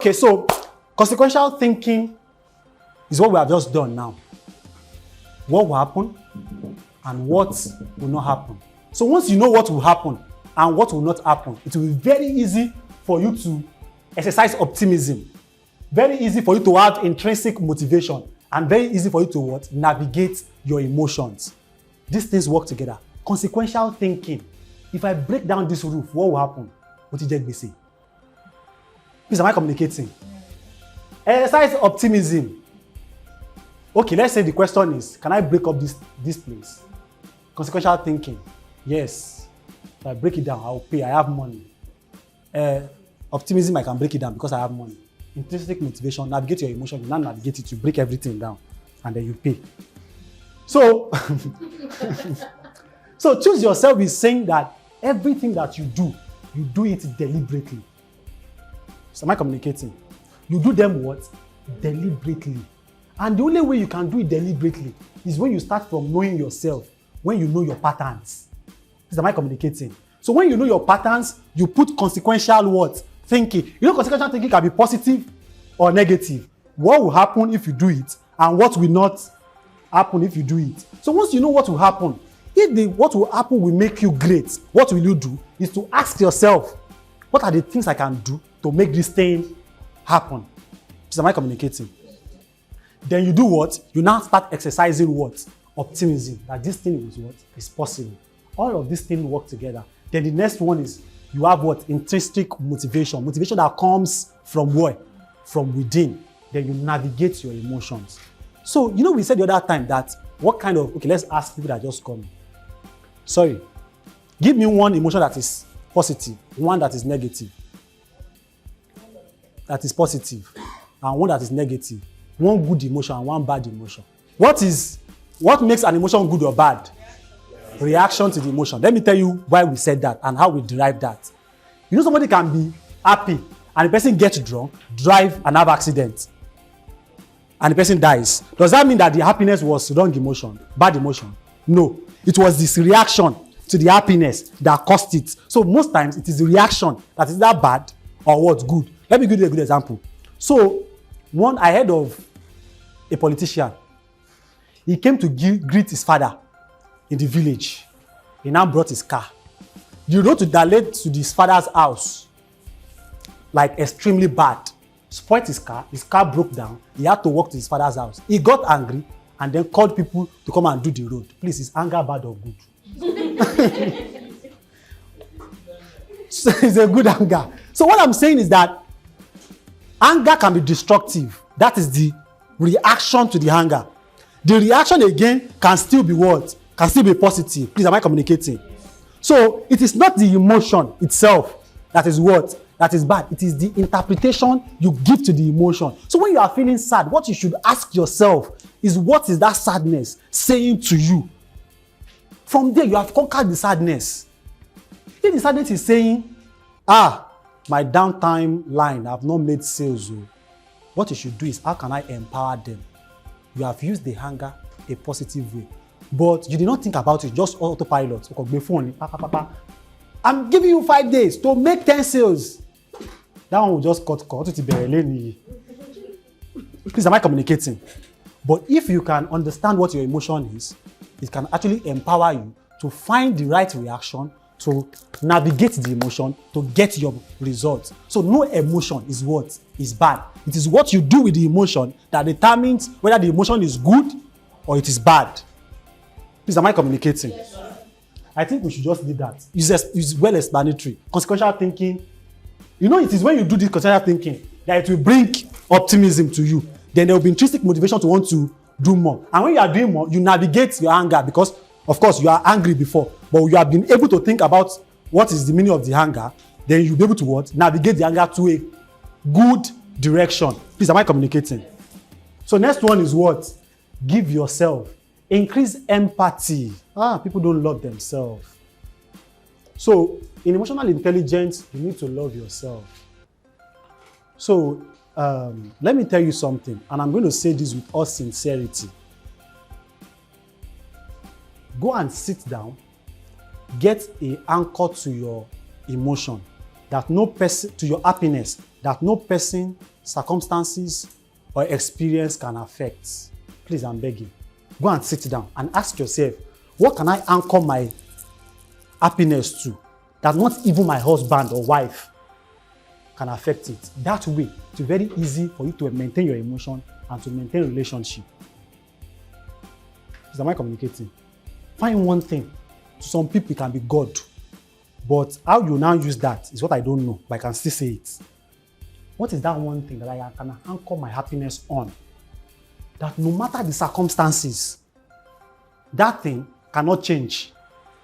Okay, so consequential thinking is what we have just done now. What will happen and what will not happen. So once you know what will happen and what will not happen, it will be very easy for you to exercise optimism. Very easy for you to have intrinsic motivation and very easy for you to what? Navigate your emotions. These things work together. Consequential thinking. If I break down this roof, what will happen? What did you say? Please, am I communicating? Exercise optimism. Okay, let's say the question is, can I break up this place? Consequential thinking. Yes. If I break it down, I'll pay. I have money. Optimism, I can break it down because I have money. Intrinsic motivation, navigate your emotion. You now navigate it, you break everything down, and then you pay. So, so choose yourself is saying that everything that you do it deliberately. So am I communicating? You do them what? Deliberately. And the only way you can do it deliberately is when you start from knowing yourself, when you know your patterns. Am I communicating? So when you know your patterns, you put consequential what? Thinking. You know, consequential thinking can be positive or negative. What will happen if you do it and what will not happen if you do it? So once you know what will happen, if what will happen will make you great, what will you do is to ask yourself, what are the things I can do to make this thing happen? Am I communicating? Then you do what? You now start exercising what? Optimism. That this thing is what? Is possible. All of these things work together. Then the next one is you have what? Intrinsic motivation. Motivation that comes from where? From within. Then you navigate your emotions. So, you know, we said the other time that what kind of, okay, let's ask people that just come. Sorry. Give me one emotion that is positive, one that is negative. That is positive, and one that is negative. One good emotion and one bad emotion. What makes an emotion good or bad? Reaction to the emotion. Let me tell you why we said that and how we derived that. You know, somebody can be happy and the person gets drunk, drive and have accident, and the person dies. Does that mean that the happiness was wrong emotion, bad emotion? No. It was this reaction to the happiness that caused it. So most times it is the reaction that is that bad or what's good. Let me give you a good example. So I heard of a politician. He came to greet his father in the village. He now brought his car. The road to Dalet to his father's house, like extremely bad. Spoiled his car broke down. He had to walk to his father's house. He got angry and then called people to come and do the road. Please, is anger bad or good? So it's a good anger. So what I'm saying is that anger can be destructive. That is the reaction to the anger. The reaction again can still be what? Can still be positive. Please, am I communicating? So it is not the emotion itself that is what? That is bad. It is the interpretation you give to the emotion. So when you are feeling sad, what you should ask yourself is, what is that sadness saying to you? From there, you have conquered the sadness. If the sadness is saying, my downtime line, I have not made sales. What you should do is, how can I empower them? You have used the anger a positive way. But you did not think about it, just autopilot. I'm giving you 5 days to make 10 sales. That one will just cut. Please, am I communicating? But if you can understand what your emotion is, it can actually empower you to find the right reaction, to navigate the emotion, to get your results. So no emotion is what is bad. It is what you do with the emotion that determines whether the emotion is good or it is bad. Please, am I communicating? Yes, sir. I think we should just do that. It's well explanatory. Consequential thinking. You know, it is when you do this consequential thinking that it will bring optimism to you. Then there will be intrinsic motivation to want to do more. And when you are doing more, you navigate your anger because, of course, you are angry before, but you have been able to think about what is the meaning of the anger. Then you'll be able to what? Navigate the anger to a good direction. Please, am I communicating? So next one is what? Give yourself. Increase empathy. People don't love themselves. So in emotional intelligence, you need to love yourself. So let me tell you something, and I'm going to say this with all sincerity. Go and sit down, get an anchor to your emotion. that no person, to your happiness, that no person, circumstances, or experience can affect. Please, I'm begging. Go and sit down and ask yourself, what can I anchor my happiness to that not even my husband or wife can affect it? That way, it's very easy for you to maintain your emotion and to maintain relationship. Am I communicating? Find one thing. To some people, it can be God. But how you now use that is what I don't know, but I can still say it. What is that one thing that I can anchor my happiness on? That no matter the circumstances, that thing cannot change.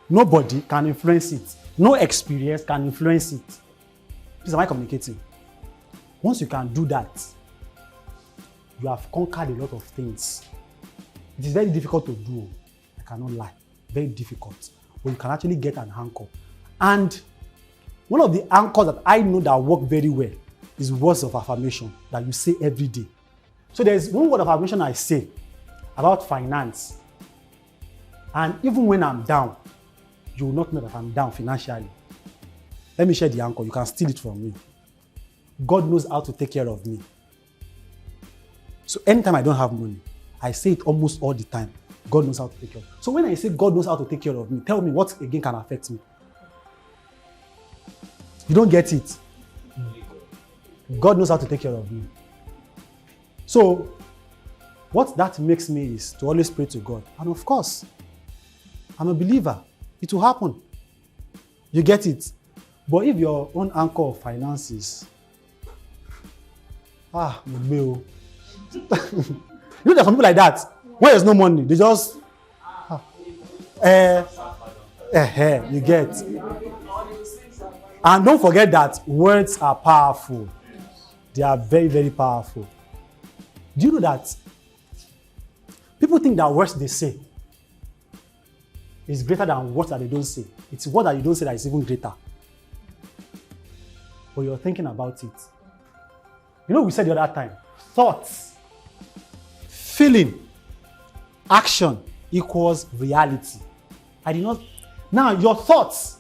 Nobody can influence it. No experience can influence it. Please, am I communicating? Once you can do that, you have conquered a lot of things. It is very difficult to do. I cannot lie. Very difficult. But you can actually get an anchor. And one of the anchors that I know that work very well is words of affirmation that you say every day. So there's one word of affirmation I say about finance. And even when I'm down, you will not know that I'm down financially. Let me share the anchor. You can steal it from me. God knows how to take care of me. So anytime I don't have money, I say it almost all the time. God knows how to take care of me. So when I say God knows how to take care of me, tell me what again can affect me. You don't get it. God knows how to take care of me. So what that makes me is to always pray to God. And of course, I'm a believer. It will happen. You get it? But if your own anchor of finances, you know there's some people like that. When there's no money, they just you get. And don't forget that words are powerful. They are very, very powerful. Do you know that people think that words they say is greater than words that they don't say? It's what that you don't say that is even greater. But you're thinking about it. You know, we said the other time, thoughts, feeling, action equals reality. I did not. Now, your thoughts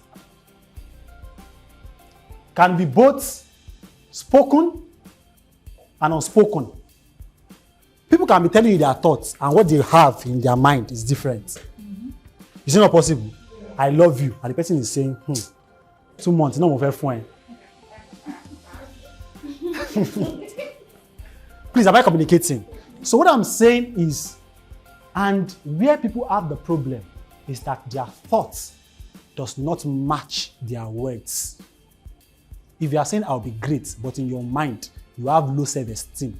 can be both spoken and unspoken. People can be telling you their thoughts, and what they have in their mind is different. Mm-hmm. It's not possible. I love you, and the person is saying, 2 months, no more fine. Please, am I communicating? So what I'm saying is, and where people have the problem is that their thoughts does not match their words. If you are saying I'll be great, but in your mind you have low self-esteem,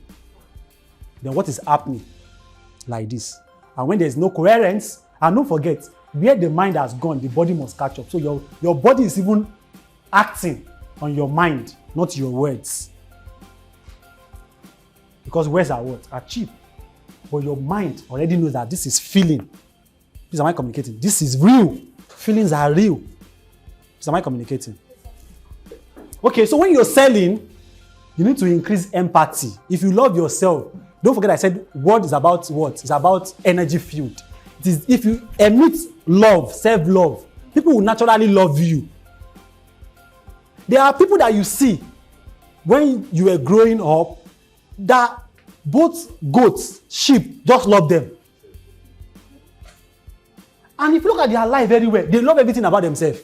then what is happening? Like this. And when there's no coherence, and don't forget, where the mind has gone, the body must catch up. So your body is even acting on your mind, not your words. Because words are what? Are cheap. But your mind already knows that this is feeling. Please, am I communicating? This is real. Feelings are real. Please, am I communicating? Okay, so when you're selling, you need to increase empathy. If you love yourself, don't forget I said word is about what? It's about energy field. It is if you emit love, self-love, people will naturally love you. There are people that you see when you were growing up that both goats, sheep, just love them. And if you look at their life very well, they love everything about themselves.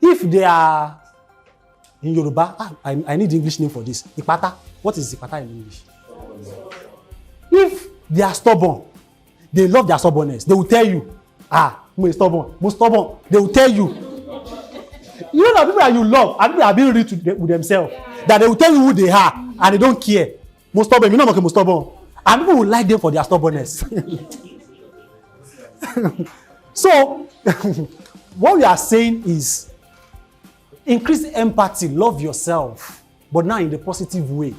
If they are in Yoruba, I need the English name for this. Ipata. What is Ipata in English? If they are stubborn, they love their stubbornness. They will tell you, I'm stubborn, most stubborn. They will tell you. You know that people that you love, and people are being real with themselves, that they will tell you who they are, and they don't care. Most stubborn, you know, most stubborn. And people will like them for their stubbornness. So, what we are saying is, increase empathy, love yourself, but now in the positive way.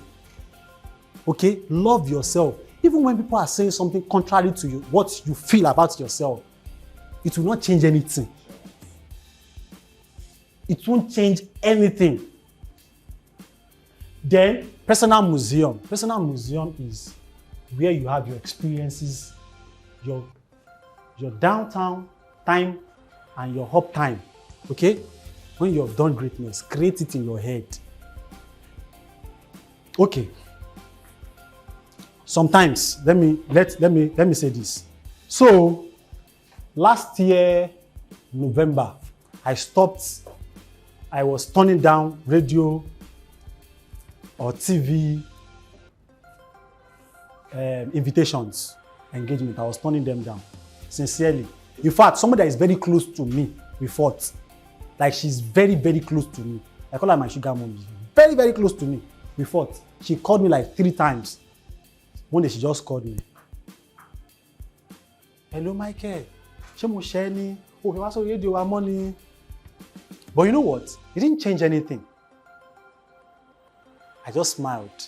Okay? Love yourself. Even when people are saying something contrary to you, what you feel about yourself, it will not change anything. It won't change anything. Then, personal museum. Personal museum is where you have your experiences, your downtown time, and your up time. Okay? When you have done greatness, create it in your head. Okay. Sometimes, let me say this. So, last year, November, I was turning down radio or TV invitations, engagement. I was turning them down, sincerely. In fact, somebody that is very close to me, we fought. Like, she's very, very close to me. I call her my sugar mommy. Very, very close to me. We fought. She called me like 3 times. One day she just called me. Hello, Michael. Ṣé mo ṣe ni? Oh, wá sórí rédíò wa mọ́ ni. But you know what? It didn't change anything. I just smiled.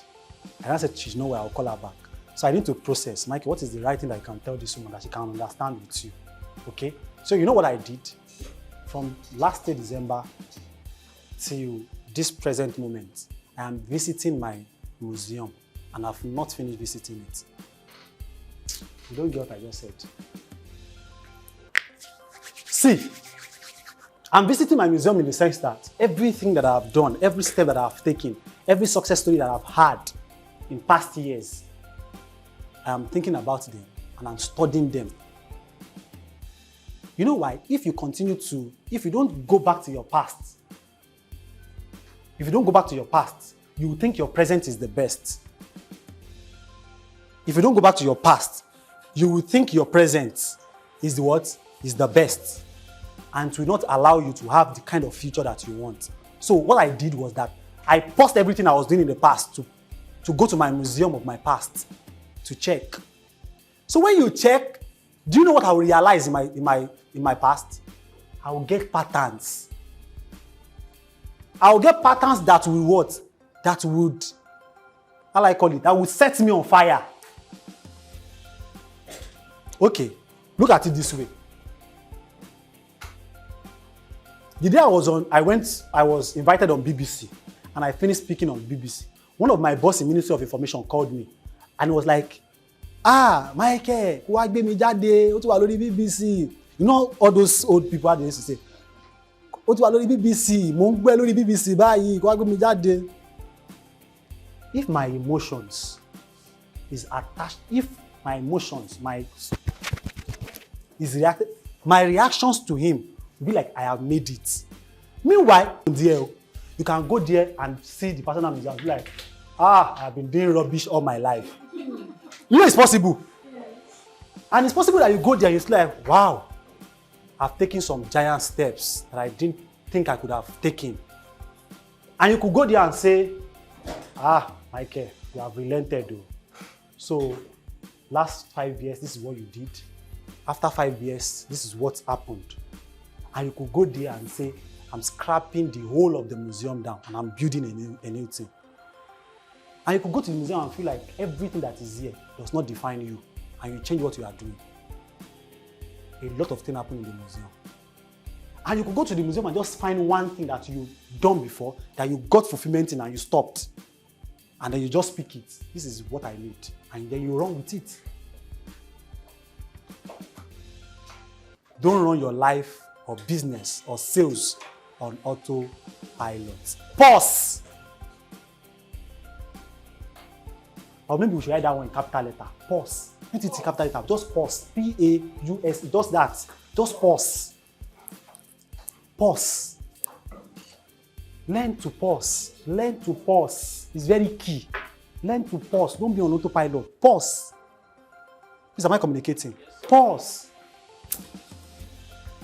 And I said, she's nowhere, I'll call her back. So I need to process, Michael, what is the right thing that I can tell this woman that she can understand with you? Okay? So you know what I did? From last year, December, till this present moment, I am visiting my museum and I've not finished visiting it. You don't get what I just said. See, I'm visiting my museum in the sense that everything that I've done, every step that I've taken, every success story that I've had in past years, I'm thinking about them and I'm studying them. You know why? If you don't go back to your past, you will think your present is the best. If you don't go back to your past, you will think your present is the best. And it will not allow you to have the kind of future that you want. So what I did was that I paused everything I was doing in the past to go to my museum of my past to check. So when you check, do you know what I will realize in my past? I will get patterns. I will get patterns that will what? That would, how I call it? That would set me on fire. Okay, look at it this way. The day I was invited on BBC and I finished speaking on BBC. One of my boss in Ministry of Information called me and was like, Michael, wá gbé mi jáde, ó ti wà lórí BBC. You know all those old people how they used to say, ó ti wà lórí BBC, mo ń gbé lórí BBC báyìí, wá gbé mi jáde. If my emotions is attached, my reactions to him will be like I have made it. Meanwhile, you can go there and see the person and be like, I have been doing rubbish all my life. You know it's possible. Yes. And it's possible that you go there and it's like, wow, I've taken some giant steps that I didn't think I could have taken. And you could go there and say, Michael, you have relented though. So, last 5 years, this is what you did. After 5 years, this is what happened. And you could go there and say, I'm scrapping the whole of the museum down and I'm building a new thing. And you could go to the museum and feel like everything that is here does not define you and you change what you are doing. A lot of things happen in the museum. And you could go to the museum and just find one thing that you've done before, that you got fulfillment in and you stopped. And then you just pick it. This is what I need. And then you run with it. Don't run your life or business or sales on autopilot. Pause. Or maybe we should write that one in capital letter. Pause. Put it in capital letter. Just pause. P-A-U-S. Just that. Just pause. Pause. Learn to pause. Learn to pause. It's very key. Learn to pause. Don't be on autopilot. Pause. Please, am I communicating? Pause.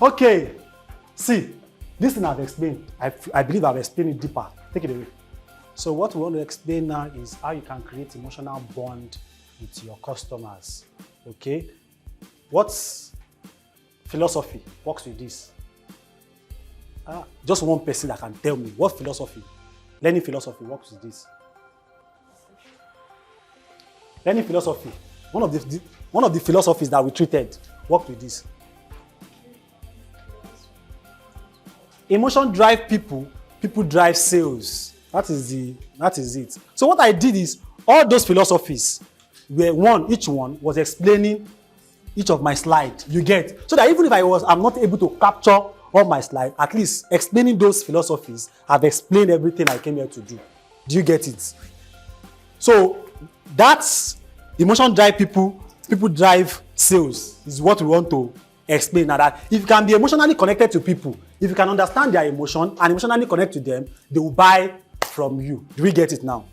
Okay. See, this thing I've explained. I believe I've explained it deeper. Take it away. So what we want to explain now is how you can create emotional bond with your customers. Okay? What's philosophy works with this? Just one person that can tell me what philosophy, learning philosophy works with this. Learning philosophy, one of the philosophies that we treated worked with this. Emotion drive people, people drive sales. That is it. So what I did is all those philosophies were each one was explaining each of my slides. You get? So that even if I'm not able to capture all my slides, at least explaining those philosophies, I've explained everything I came here to do. Do you get it? So that's emotion drive people drive sales is what we want to explain. Now that if you can be emotionally connected to people, if you can understand their emotion and emotionally connect to them, they will buy from you. Do we get it now?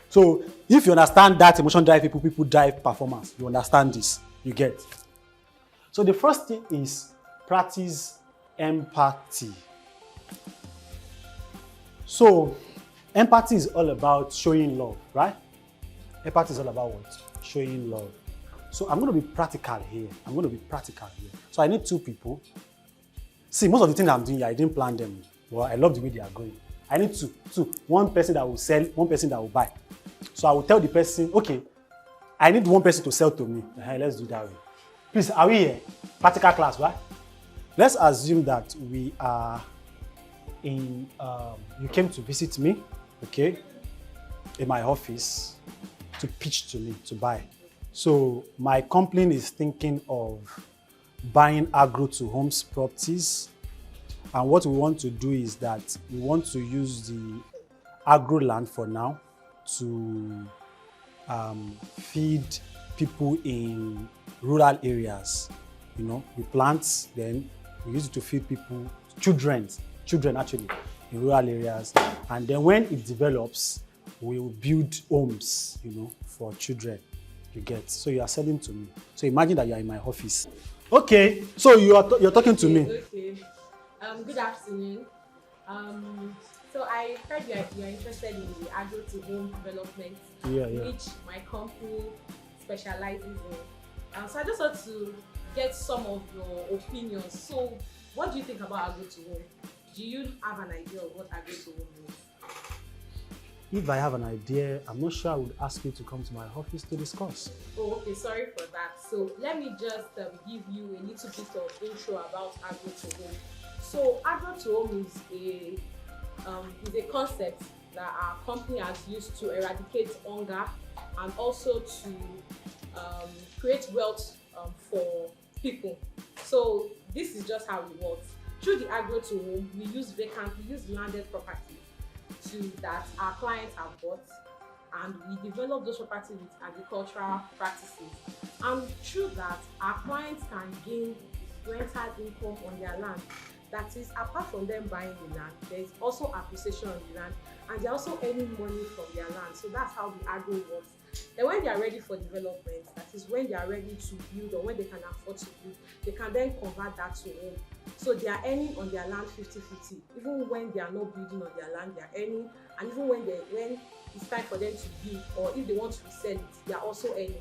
So if you understand that emotion drive people drive performance, you understand this, you get. So the first thing is practice empathy. So empathy is all about showing love, right? Empathy is all about what? Showing love. So I'm going to be practical here. So I need two people. See, most of the things I'm doing here, I didn't plan them. Well, I love the way they are going. I need two. One person that will sell, one person that will buy. So I will tell the person, okay, I need one person to sell to me. Let's do that way. Please, are we here? Practical class, right? Let's assume that we are in, you came to visit me, okay, in my office to pitch to me, to buy. So my company is thinking of buying agro to homes properties. And what we want to do is that we want to use the agro land for now to feed people in rural areas. You know, we plant, then we use it to feed people, children actually, in rural areas. And then when it develops, we will build homes, you know, for children. You get. So you are selling to me. So imagine that you are in my office. Okay, so you're talking to me. Okay. Good afternoon. So I heard you're interested in the agro to home development, which my company specializes in. So I just want to get some of your opinions. So what do you think about agro to home? Do you have an idea of what agro to home means? If I have an idea, I'm not sure I would ask you to come to my office to discuss. Oh, okay, sorry for that. So let me just give you a little bit of intro about agro to home. So agro to home is a concept that our company has used to eradicate hunger and also to create wealth for people. So this is just how it works. Through the agro to home, we use landed property that our clients have bought, and we develop those properties with agricultural practices. And through that, our clients can gain rental income on their land. That is, apart from them buying the land, there is also appreciation on the land, and they're also earning money from their land. So that's how the agro works. Then when they are ready for development, that is when they are ready to build or when they can afford to build, they can then convert that to home. So they are earning on their land 50-50. Even when they are not building on their land, they are earning, and even when it's time for them to build or if they want to resell it, they are also earning.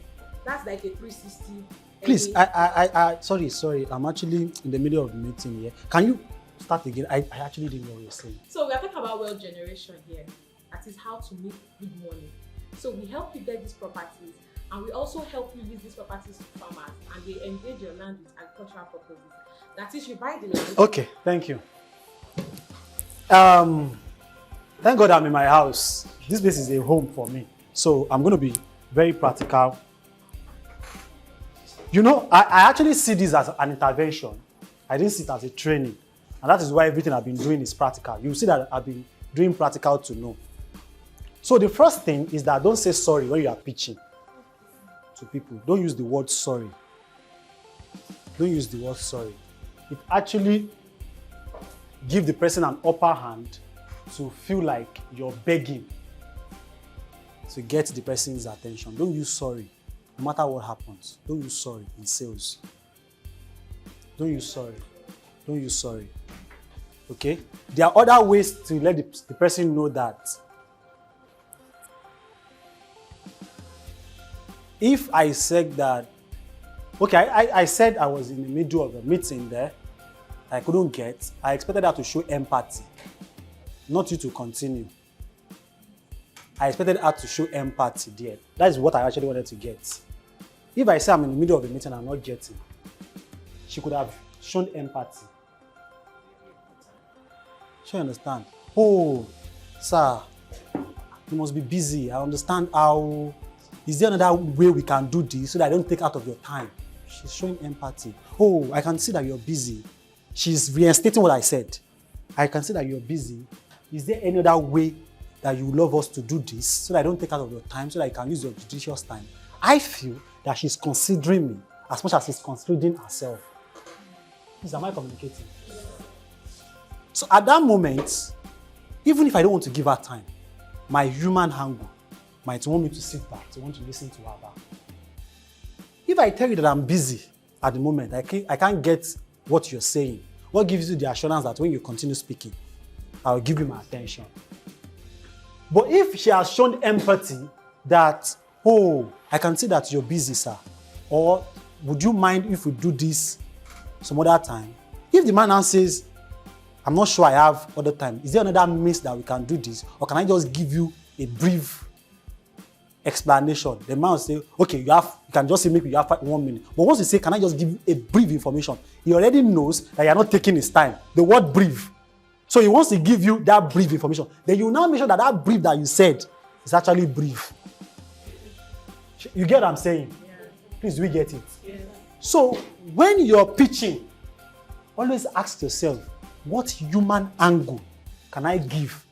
That's like a 360. Please, sorry, I'm actually in the middle of the meeting here. Can you start again? I actually didn't know what you're saying. So we are talking about wealth generation here. That is how to make good money. So we help you get these properties, and we also help you use these properties to farmers, and they engage your land with agricultural purposes. That is, you buy the land. Okay, thank you. Thank God I'm in my house. This place is a home for me. So I'm going to be very practical. You know, I actually see this as an intervention. I didn't see it as a training. And that is why everything I've been doing is practical. You see that I've been doing practical to know. So the first thing is that don't say sorry when you are pitching to people. Don't use the word sorry. Don't use the word sorry. It actually gives the person an upper hand to feel like you're begging to get the person's attention. Don't use sorry, no matter what happens. Don't use sorry in sales. Don't use sorry. Don't use sorry. Okay? There are other ways to let the person know that if I said that, okay, I said I was in the middle of a meeting there, I couldn't get, I expected her to show empathy, not you to continue. I expected her to show empathy there. That is what I actually wanted to get. If I say I'm in the middle of a meeting and I'm not getting, she could have shown empathy. She understand. Oh, sir, you must be busy. I understand how. Is there another way we can do this so that I don't take out of your time? She's showing empathy. Oh, I can see that you're busy. she's reinstating what I said. I can see that you're busy. Is there any other way that you would love us to do this so that I don't take out of your time, so that you can use your judicious time? I feel that she's considering me as much as she's considering herself. Please, am I communicating? So at that moment, even if I don't want to give her time, my human angle might want me to sit back, to want to listen to her back. If I tell you that I'm busy at the moment, I can't get what you're saying, what gives you the assurance that when you continue speaking, I'll give you my attention? But if she has shown empathy that, oh, I can see that you're busy, sir, or would you mind if we do this some other time? If the man now says, I'm not sure I have other time, is there another means that we can do this? Or can I just give you a brief explanation? The man will say, okay, you can just say maybe you have 1 minute. But once you say, can I just give you a brief information? He already knows that you're not taking his time. The word brief. So he wants to give you that brief information. Then you now make sure that that brief that you said is actually brief. You get what I'm saying? Yeah. Please, do we get it? Yeah. So when you're pitching, always ask yourself, what human angle can I give?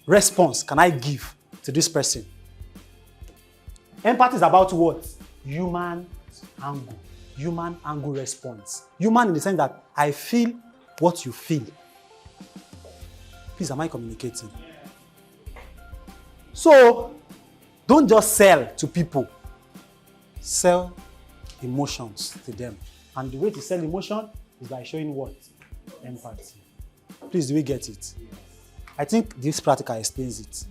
Response can I give to this person? Empathy is about what? Human angle. Human angle response. Human in the sense that I feel what you feel. Please, am I communicating? So, don't just sell to people. Sell emotions to them. And the way to sell emotion is by showing what? Empathy. Please, do we get it? I think this practical explains it.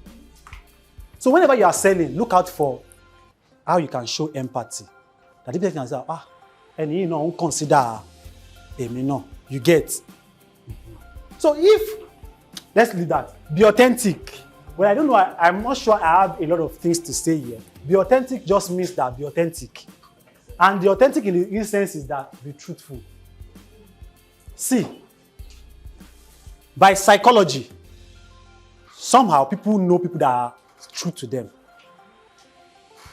So whenever you are selling, look out for how you can show empathy. That people can say, and you know, consider me, no. You get. So if, let's leave that. Be authentic. Well, I don't know, I'm not sure I have a lot of things to say here. Be authentic just means that be authentic. And the authentic in the sense is that be truthful. See, by psychology, somehow people know people that are true to them.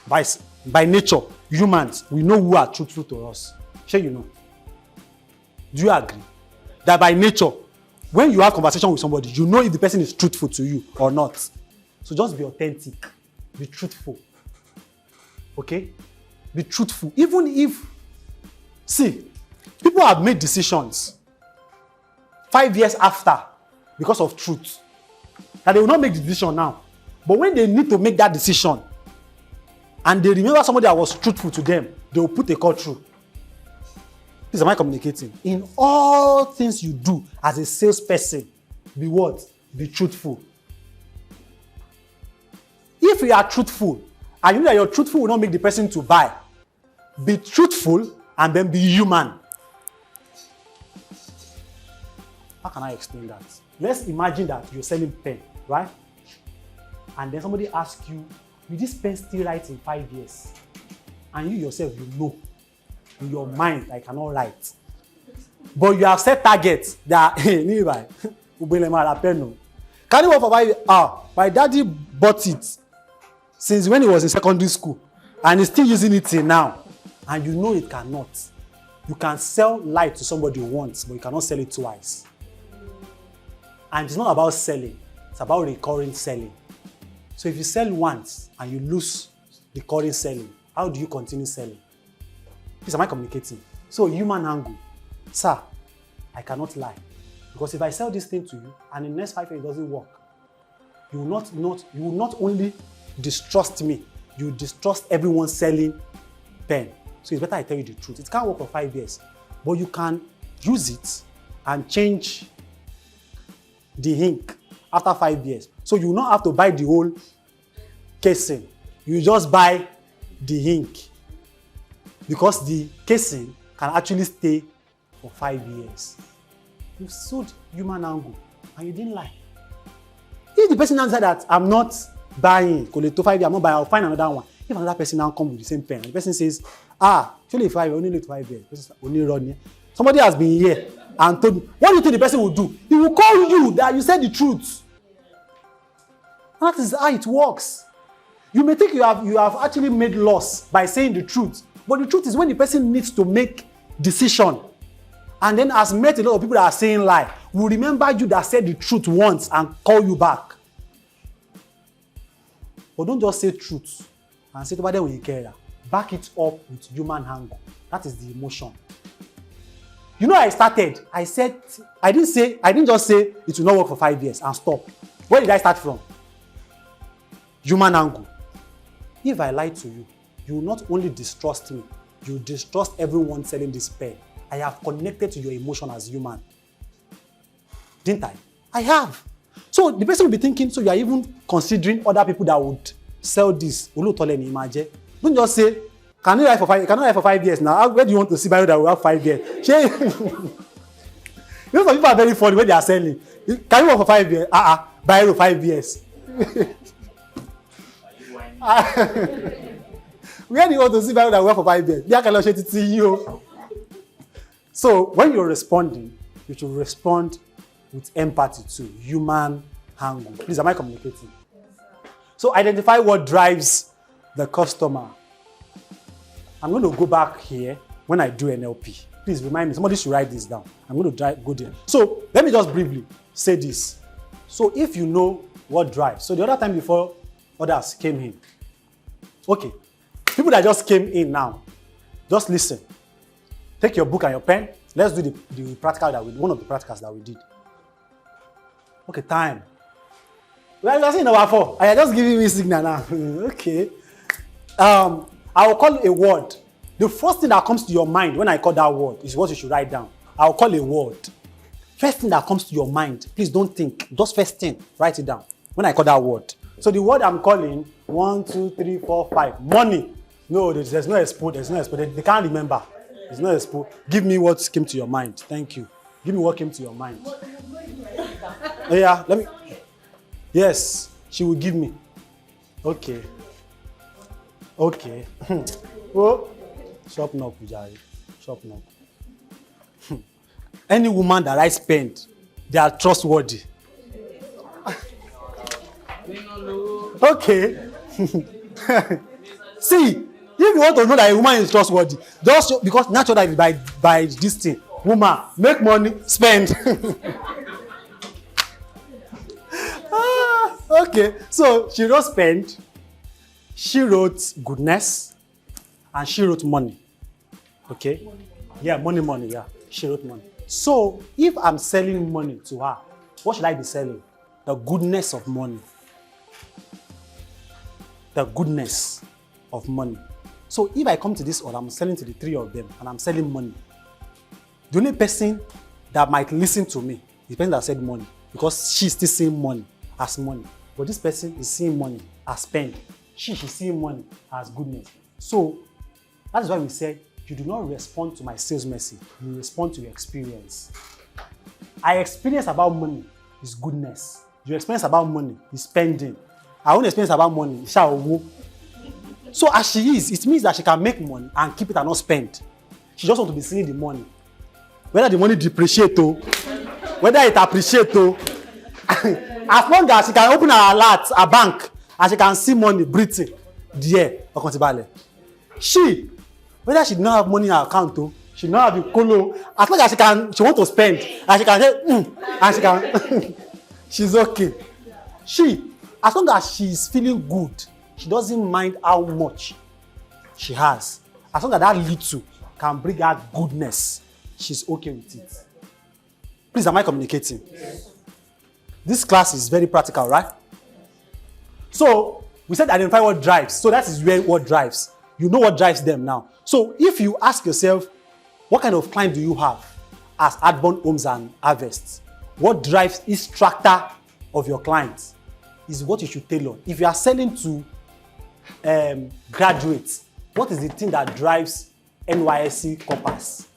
By nature, humans, we know who are truthful to us. Sure, you know. Do you agree? That by nature, when you have conversation with somebody, you know if the person is truthful to you or not. So just be authentic. Be truthful. Okay? Be truthful. Even if, see, people have made decisions 5 years after because of truth. That they will not make the decision now. But when they need to make that decision and they remember somebody that was truthful to them, they will put a call through. Please, am I communicating? In all things you do as a salesperson, be what? Be truthful. If you are truthful, and you know that your truthful will not make the person to buy, be truthful and then be human. How can I explain that? Let's imagine that you're selling pen, right? And then somebody asks you, will this pen still write in 5 years? And you yourself, you know, in your mind, I cannot write. But you have set targets that, can you work for 5 years? My daddy bought it since when he was in secondary school, and he's still using it till now. And you know it cannot. You can sell light to somebody once, but you cannot sell it twice. And it's not about selling, it's about recurring selling. So if you sell once and you lose recurring selling, how do you continue selling? Please, am I communicating? So human angle. Sir, I cannot lie. Because if I sell this thing to you and in the next 5 years it doesn't work, you will not only distrust me, you distrust everyone selling pen. So it's better I tell you the truth. It can't work for 5 years, but you can use it and change the ink after 5 years. So you will not have to buy the whole casing. You just buy the ink because the casing can actually stay for 5 years. You sold human angle and you didn't lie. If the person answered that I'm not buying, Coleto 5 years, I'm not buying, I'll find another one. If another person now comes with the same pen, and the person says, actually 5 years, only need 5 years. Only run here. Somebody has been here and told me, what do you think the person will do? He will call you that you said the truth. That is how it works. You may think you have actually made loss by saying the truth, but the truth is when the person needs to make decision and then has met a lot of people that are saying lie, will remember you that said the truth once and call you back. But don't just say truth and say, "Toba when you care." Back it up with human angle. That is the emotion. You know, I didn't just say it will not work for 5 years and stop. Where did I start from? Human angle. If I lie to you, you will not only distrust me, you distrust everyone selling this pen. I have connected to your emotion as human. Didn't I? I have. So the person will be thinking, so you are even considering other people that would sell this. Don't just say, can you write for 5 years now? Where do you want to see bio that will have 5 years? You know, some people are very funny when they are selling. Can you work for 5 years? Bio 5 years. Where do you want to see bio that will work for 5 years? So when you're responding, you should respond with empathy too, human angle. Please, am I communicating? So identify what drives the customer. I'm going to go back here when I do NLP. Please remind me, somebody should write this down. I'm going to go there. So let me just briefly say this. So if you know what drives, so the other time before others came in, okay, people that just came in now, just listen. Take your book and your pen. Let's do the practical that one of the practicals that we did. Okay, time. Well, you're saying number 4. I just giving me signal now. Okay. I will call a word. The first thing that comes to your mind when I call that word is what you should write down. I will call a word. First thing that comes to your mind, please don't think. Just first thing, write it down. When I call that word. So the word I'm calling, 1, 2, 3, 4, 5. Money. No, there's no expo. There's no expo. They can't remember. There's no expo. Give me what came to your mind. Thank you. Give me what came to your mind. Yeah, let me. Yes, she will give me. Okay. Okay. Oh, shop now, Pujari. Shop now. Any woman that I spend, they are trustworthy. Okay. See, if you want to know that a woman is trustworthy, just show, because naturally by this thing, woman make money, spend. Okay, so she wrote spend, she wrote goodness, and she wrote money. Okay? Yeah, money, yeah. She wrote money. So, if I'm selling money to her, what should I be selling? The goodness of money. The goodness of money. So, if I come to this order, I'm selling to the 3 of them, and I'm selling money. The only person that might listen to me is the person that said money, because she's still seeing money as money. But this person is seeing money as spend. She's seeing money as goodness. So, that is why we said, you do not respond to my sales message. You respond to your experience. I experience about money is goodness. Your experience about money is spending. Our own experience about money is shall. So as she is, it means that she can make money and keep it and not spend. She just wants to be seeing the money. Whether the money depreciate or whether it appreciate or as long as she can open her alert, her bank, and she can see money breathing there, she, whether she don't have money in her account, she don't have the colo, as long as she want to spend, and she can say, and she can, she's okay. She, as long as she's feeling good, she doesn't mind how much she has. As long as that little can bring her goodness, she's okay with it. Please, am I communicating? Yes. This class is very practical, right? So, we said identify what drives. So that is where what drives. You know what drives them now. So, if you ask yourself, what kind of client do you have as Adborn Homes and Harvests? What drives each strata of your clients is what you should tailor. If you are selling to graduates, what is the thing that drives NYSC corpus?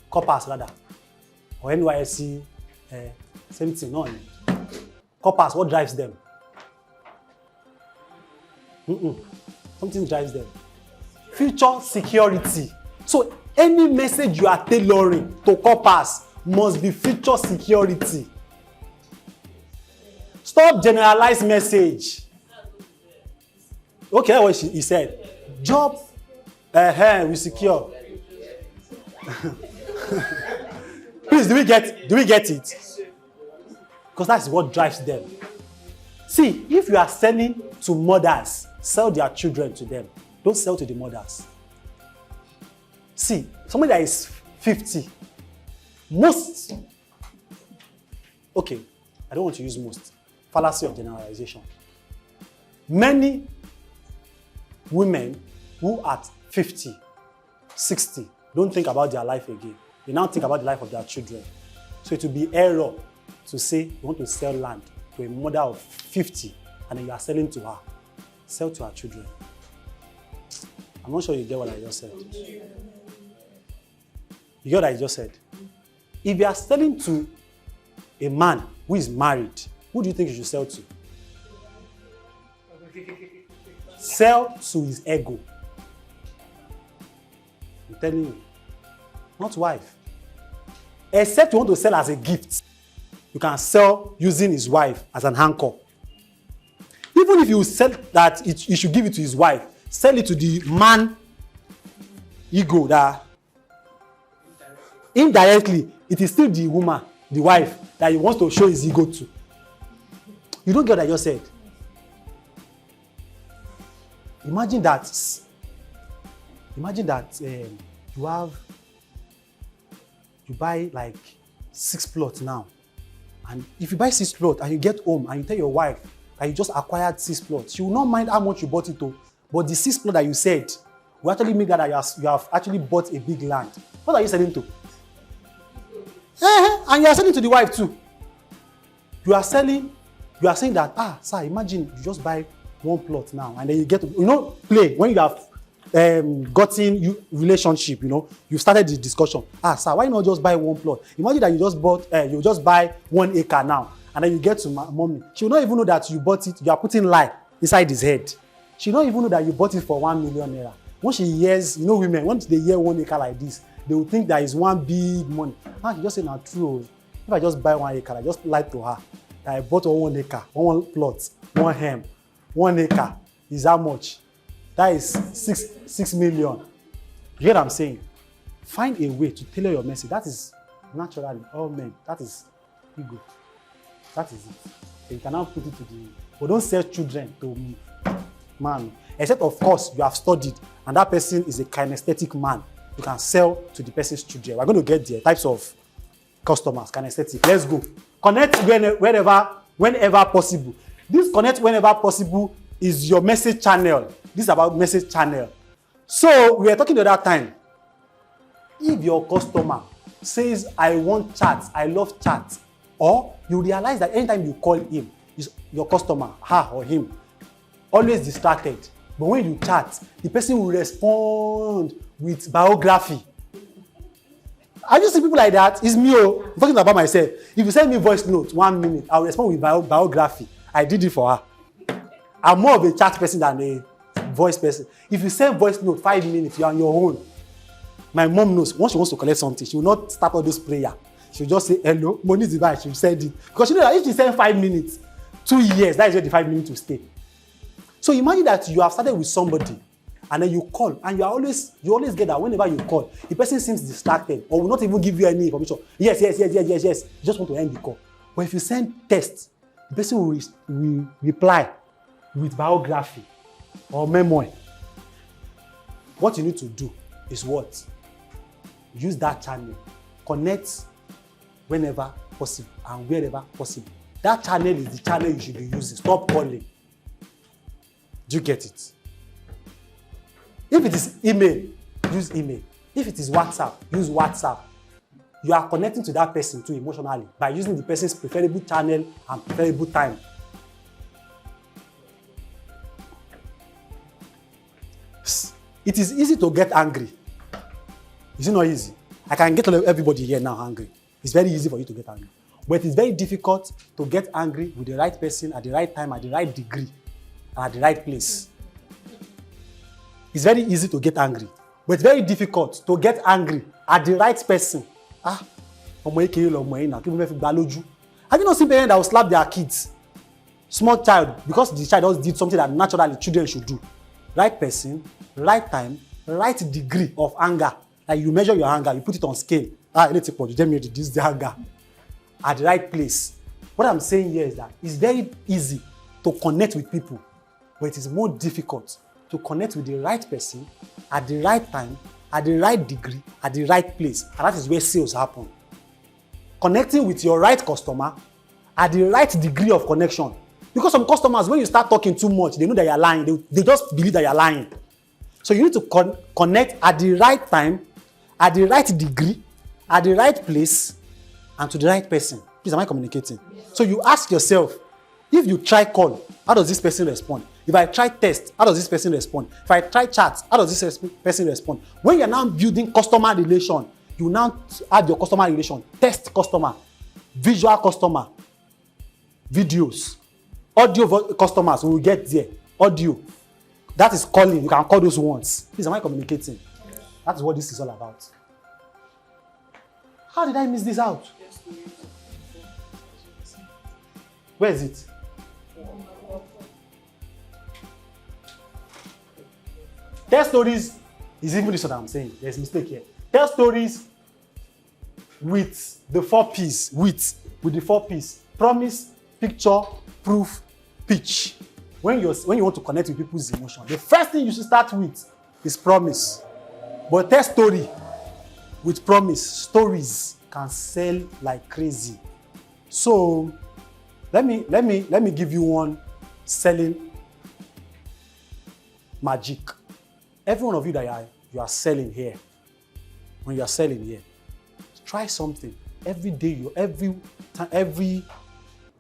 Corpus rather. Or NYSC, same thing, no. Corpus, what drives them? Something drives them. Future security. So any message you are tailoring to corpus must be future security. Stop generalized message. Okay, what he said. Job, we secure. Please, do we get it? Because that's what drives them. See, if you are selling to mothers, sell their children to them. Don't sell to the mothers. See, somebody that is 50, okay, I don't want to use most. Fallacy of generalization. Many women who at 50, 60 don't think about their life again. They now think about the life of their children. So it will be error to say you want to sell land to a mother of 50 and then you are selling to her. Sell to her children. I'm not sure you get what I just said. You get what I just said? If you are selling to a man who is married, who do you think you should sell to? Sell to his ego. I'm telling you. Not wife. Except you want to sell as a gift. You can sell using his wife as an anchor. Even if you sell that you should give it to his wife, sell it to the man ego that indirectly it is still the woman, the wife, that he wants to show his ego to. You don't get what I just said. Imagine that you buy like 6 plots now. And if you buy 6 plots and you get home and you tell your wife that you just acquired 6 plots, she will not mind how much you bought it to. But the 6 plots that you said will actually make that you have actually bought a big land. What are you selling to? And you are selling to the wife too. You are saying that, sir, imagine you just buy 1 plot now and then you get to, play when you have gotten relationship, you started the discussion. Sir, why not just buy 1 plot? Imagine that you just buy 1 acre now and then you get to mommy. She will not even know that you bought it. You are putting lie inside his head. She will not even know that you bought it for 1 million naira. Once she hears, women, once they hear 1 acre like this, they will think that is one big money. She just say, "Not true. If I just buy 1 acre, I just lied to her that I bought 1 acre, 1 plot, 1 hem, 1 acre is how much? That is 6 million. You get what I'm saying? Find a way to tailor your message. That is naturally all men. That is ego. That is it. So you can now put it to the. But don't sell children to man. Except of course you have studied and that person is a kinesthetic man. You can sell to the person's children. We're going to get there. Types of customers, kinesthetic. Let's go. Connect whenever possible. This connect whenever possible is your message channel. This is about message channel. So we are talking the other time. If your customer says, I want chat, I love chat, or you realize that anytime you call him, your customer, her or him, always distracted. But when you chat, the person will respond with biography. Have you seen people like that? It's me. I'm talking about myself. If you send me voice note, 1 minute, I'll respond with biography. I did it for her. I'm more of a chat person than a voice person. If you send voice note 5 minutes, you're on your own. My mom knows once she wants to collect something, she will not start all this prayer. She'll just say, hello, money is device. She'll send it. Because she knows that if she sends 5 minutes, 2 years, that is where the 5 minutes will stay. So imagine that you have started with somebody and then you call and you always get that whenever you call, the person seems distracted or will not even give you any information. Yes. You just want to end the call. But if you send text, the person will reply with biography or memoir. What you need to do is what? Use that channel. Connect whenever possible and wherever possible. That channel is the channel you should be using. Stop calling. Do you get it? If it is email, use email. If it is WhatsApp, use WhatsApp. You are connecting to that person too emotionally by using the person's preferable channel and preferable time. It is easy to get angry. Is it not easy? I can get everybody here now angry. It's very easy for you to get angry. But it's very difficult to get angry with the right person at the right time, at the right degree, and at the right place. It's very easy to get angry. But it's very difficult to get angry at the right person. Have you not seen parents that will slap their kids? Small child, because the child just did something that naturally children should do. Right person, right time, right degree of anger. Like you measure your anger, you put it on scale. let me reduce the anger at the right place. What I'm saying here is that it's very easy to connect with people, but it is more difficult to connect with the right person at the right time, at the right degree, at the right place. And that is where sales happen. Connecting with your right customer at the right degree of connection. Because some customers, when you start talking too much, they know that you're lying. They just believe that you're lying. So you need to connect at the right time, at the right degree, at the right place, and to the right person. Please, am I communicating? Yes. So you ask yourself, if you try call, how does this person respond? If I try text, how does this person respond? If I try chat, how does this person respond? When you're now building customer relation, you now add your customer relation, test customer, visual customer, videos, audio customers, we will get there, audio. That is calling. You can call those ones. Please, am I communicating? Yes. That is what this is all about. How did I miss this out? Where is it? Tell stories is even this what I'm saying. There's a mistake here. Tell stories with the 4 P's. With the 4 P's. Promise, picture, proof, pitch. When you want to connect with people's emotion, the first thing you should start with is promise. But tell story with promise. Stories can sell like crazy. So let me give you one selling magic. Every one of you that you are selling here, when you are selling here, try something every day. Every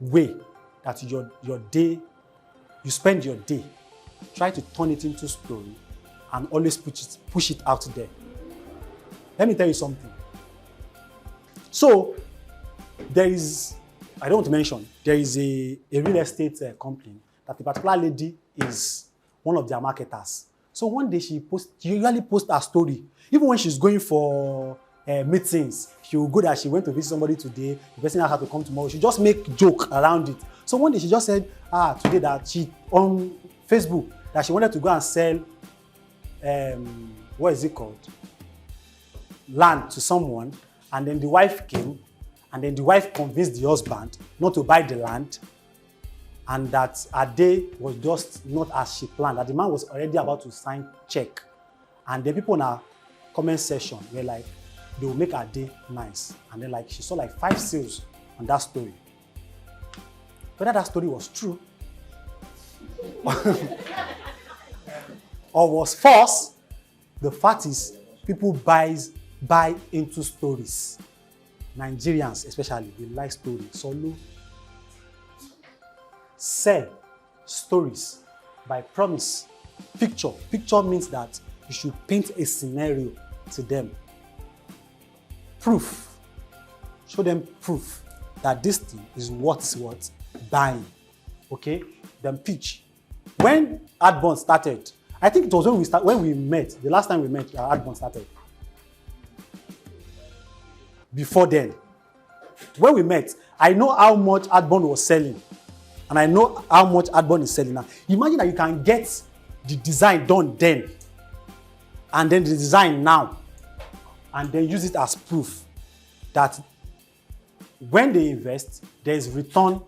way that your day, you spend your day, try to turn it into story and always push it out there. Let me tell you something. So there is, I don't want to mention, there is a real estate company that a particular lady is one of their marketers. So one day she usually posts her story. Even when she's going for meetings, she will go there. She went to visit somebody today. The person asked her to come tomorrow. She just make joke around it. So one day she just said, today that she on Facebook that she wanted to go and sell, what is it called? Land to someone. And then the wife came, and then the wife convinced the husband not to buy the land, and that her day was just not as she planned, that the man was already about to sign check. And then people in our comment section were like, they will make her day nice. And then like she saw like 5 sales on that story. Whether that story was true or was false, the fact is people buy into stories. Nigerians especially, they like stories. Solo. Sell stories by promise. Picture. Picture means that you should paint a scenario to them. Proof. Show them proof that this thing is worth buying. Okay? Then pitch. When Adbond started, I think it was when we met, the last time we met, Adbond started. Before then, when we met, I know how much Adbond was selling. And I know how much Adbond is selling now. Imagine that you can get the design done then, and then the design now, and then use it as proof that when they invest, there is return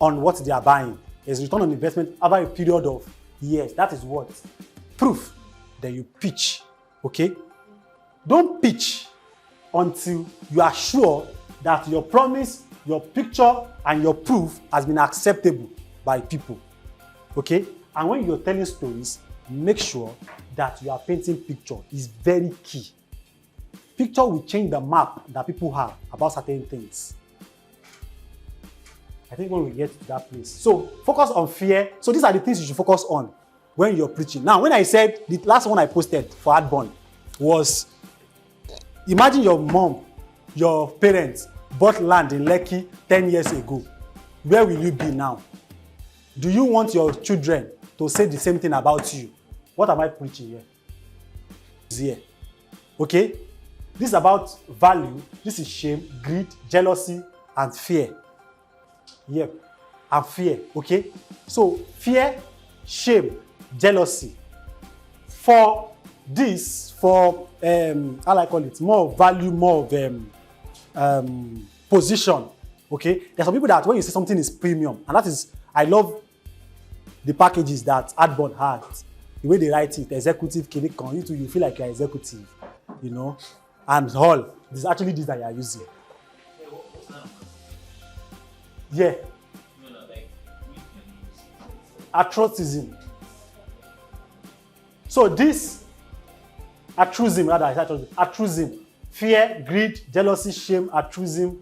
on what they are buying. There's return on investment over a period of years. That is what? Proof. Then you pitch. Okay? Don't pitch until you are sure that your promise, your picture, and your proof has been acceptable by people. Okay? And when you're telling stories, make sure that you are painting picture. Is very key. Picture will change the map that people have about certain things. I think when we get to that place. So focus on fear. So these are the things you should focus on when you're preaching. Now, when I said the last one I posted for Adbond was, imagine your mom, your parents bought land in Lekki 10 years ago. Where will you be now? Do you want your children to say the same thing about you? What am I preaching here? Here. Okay? This is about value. This is shame, greed, jealousy, and fear. Yep. And fear. Okay? So, fear, shame, jealousy. For this for how I call it, more of value, more of position. Okay, there's some people that when you say something is premium, and that is, I love the packages that Adbond had, the way they write it, executive, you too, you feel like you're executive, you know, and all. This is actually this that you are using. Yeah. Atrocism. So this altruism, altruism, fear, greed, jealousy, shame, altruism,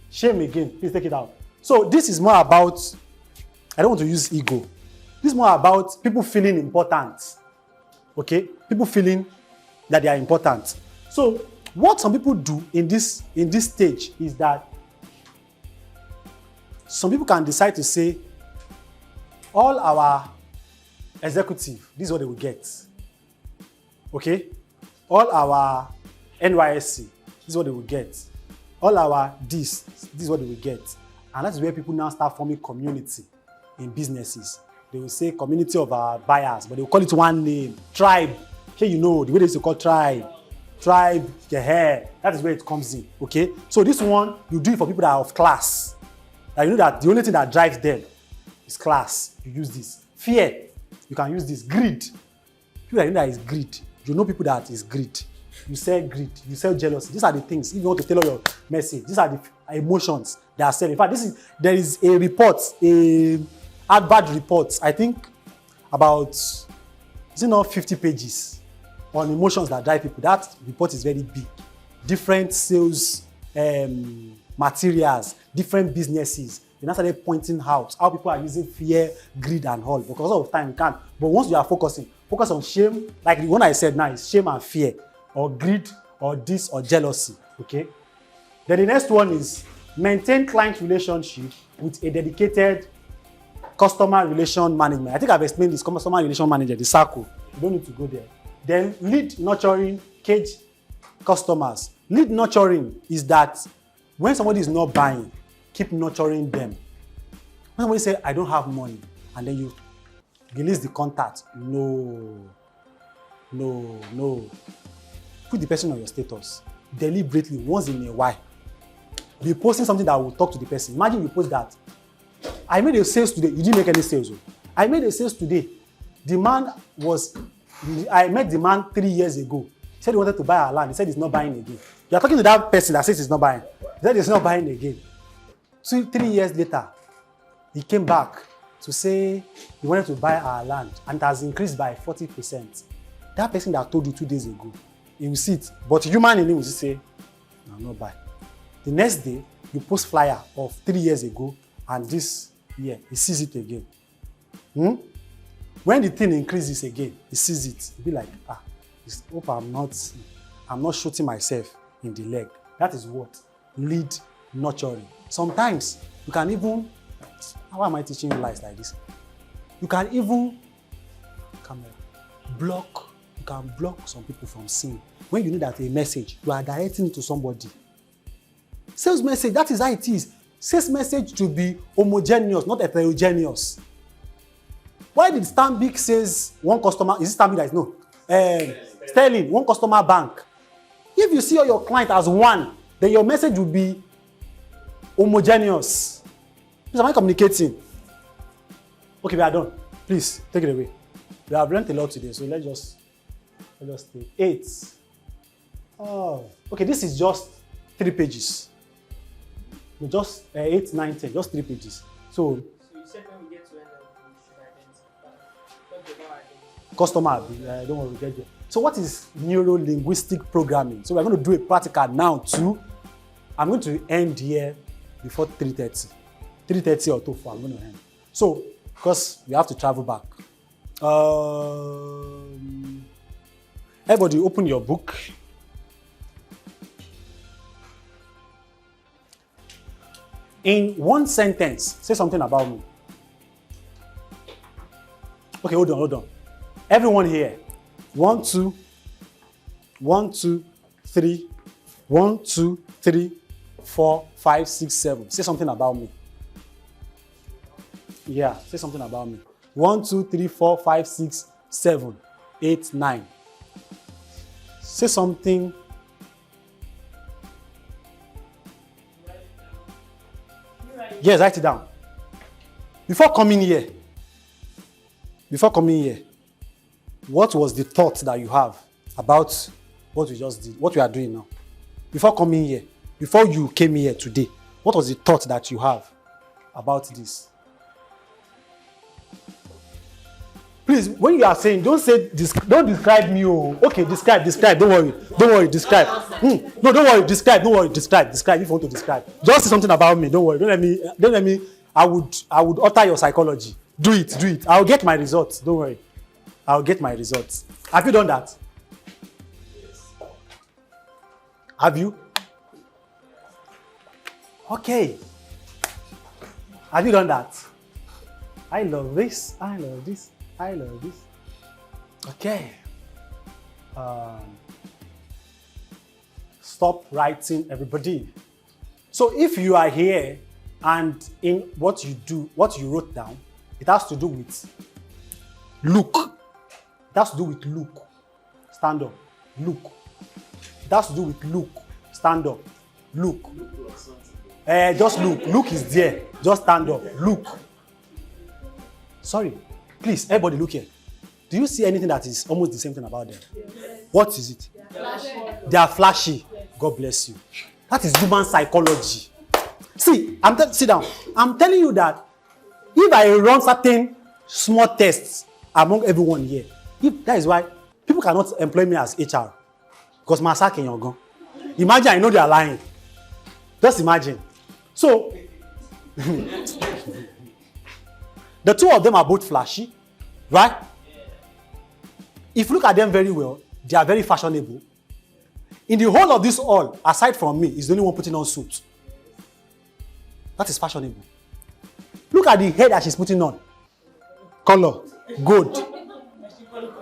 shame again. Please take it out. So this is more about, I don't want to use ego. This is more about people feeling important. Okay? People feeling that they are important. So what some people do in this stage is that some people can decide to say, all our executive, this is what they will get. Okay? All our NYSC, this is what they will get. All our this is what they will get. And that is where people now start forming community in businesses. They will say community of our buyers, but they will call it one name, tribe. Here you know, the way they used to call tribe. Tribe, the hair, that is where it comes in, okay? So this one, you do it for people that are of class. Like you know that the only thing that drives them is class. You use this. Fear, you can use this. Greed, people that you know that is greed. You know people that is greed. You sell greed, you sell jealousy. These are the things, if you want to tailor your message, these are the emotions they are selling. In fact, there is a report, advert report, I think about, is it not 50 pages on emotions that drive people. That report is very big. Different sales materials, different businesses. They now started pointing out how people are using fear, greed, and all. Because of time, you can't. But once you are focus on shame, like the one I said now is shame and fear, or greed, or this, or jealousy. Okay? Then the next one is maintain client relationship with a dedicated customer relation management. I think I've explained this customer relation manager, the circle. You don't need to go there. Then lead nurturing, cage customers. Lead nurturing is that when somebody is not buying, keep nurturing them. When somebody say, I don't have money, and then you release the contact, no. Put the person on your status. Deliberately, once in a while. Be posting something that will talk to the person. Imagine you post that. I made a sales today. You didn't make any sales. I made a sales today. I met the man 3 years ago. He said he wanted to buy our land. He said he's not buying again. You are talking to that person that says he's not buying. He said he's not buying again. 3 years later, he came back to say he wanted to buy our land and it has increased by 40%. That person that told you 2 days ago, he will see it. But human in him will say, no, I'm not buying. The next day, you post flyer of 3 years ago and this year, he sees it again. When the thing increases again, he sees it. He'll be like, hope I'm not shooting myself in the leg. That is what? Lead nurturing. Sometimes you can even, how am I teaching you lies like this? You can even block some people from seeing. When you know that a message, you are directing it to somebody. Sales message, that is how it is. Sales message to be homogeneous, not heterogeneous. Why did Stanbic says one customer, is it Stanbic that is no? Sterling, one customer bank. If you see all your client as one, then your message will be homogeneous. Am I communicating? Okay, we are done. Please, take it away. We have learned a lot today, so let's just take 8. Oh, okay, this is just 3 pages. Just 8, 9, 10, just 3 pages. So you said when we get to NLP, we should identify. Customer, don't worry, we get there. So what is neuro-linguistic programming? So we're going to do a practical now too. I'm going to end here before 3:30. 3:30 or 2:04, I'm going to end. So, because we have to travel back. Everybody open your book. In one sentence, say something about me. Okay, hold on. Everyone here. 1, 2, 3. 1, 2, 3, 4, 5, 6, 7. Say something about me. Yeah, say something about me. 1, 2, 3, 4, 5, 6, 7, 8, 9. Say something. Yes, write it down. Before coming here, what was the thought that you have about what we just did, what we are doing now? Before coming here, before you came here today, what was the thought that you have about this? Please, when you are saying, don't describe me. Oh, okay, describe. Don't worry, describe. No, don't worry, describe. If you want to describe, just say something about me. Don't worry. Don't let me. I would alter your psychology. Do it. I'll get my results. Don't worry. I'll get my results. Have you done that? Yes. Have you? Okay. Have you done that? I love this. Okay. Stop writing, everybody. So if you are here and in what you do, what you wrote down, it has to do with look. It has to do with look. Stand up. Look. It has to do with look. Stand up. Look. Just look. Look is there. Just stand up. Look. Sorry. Please, everybody look here. Do you see anything that is almost the same thing about them? Yes. What is it? They are flashy. Yes. God bless you. That is human psychology. See, sit down. I'm telling you that if I run certain small tests among everyone here, that is why people cannot employ me as HR. Because my sack in your gun. Imagine I know they are lying. Just imagine. So, the two of them are both flashy, right? If you look at them very well, they are very fashionable. In the whole of this all, aside from me, is the only one putting on suit. That is fashionable. Look at the hair that she's putting on. Color, gold.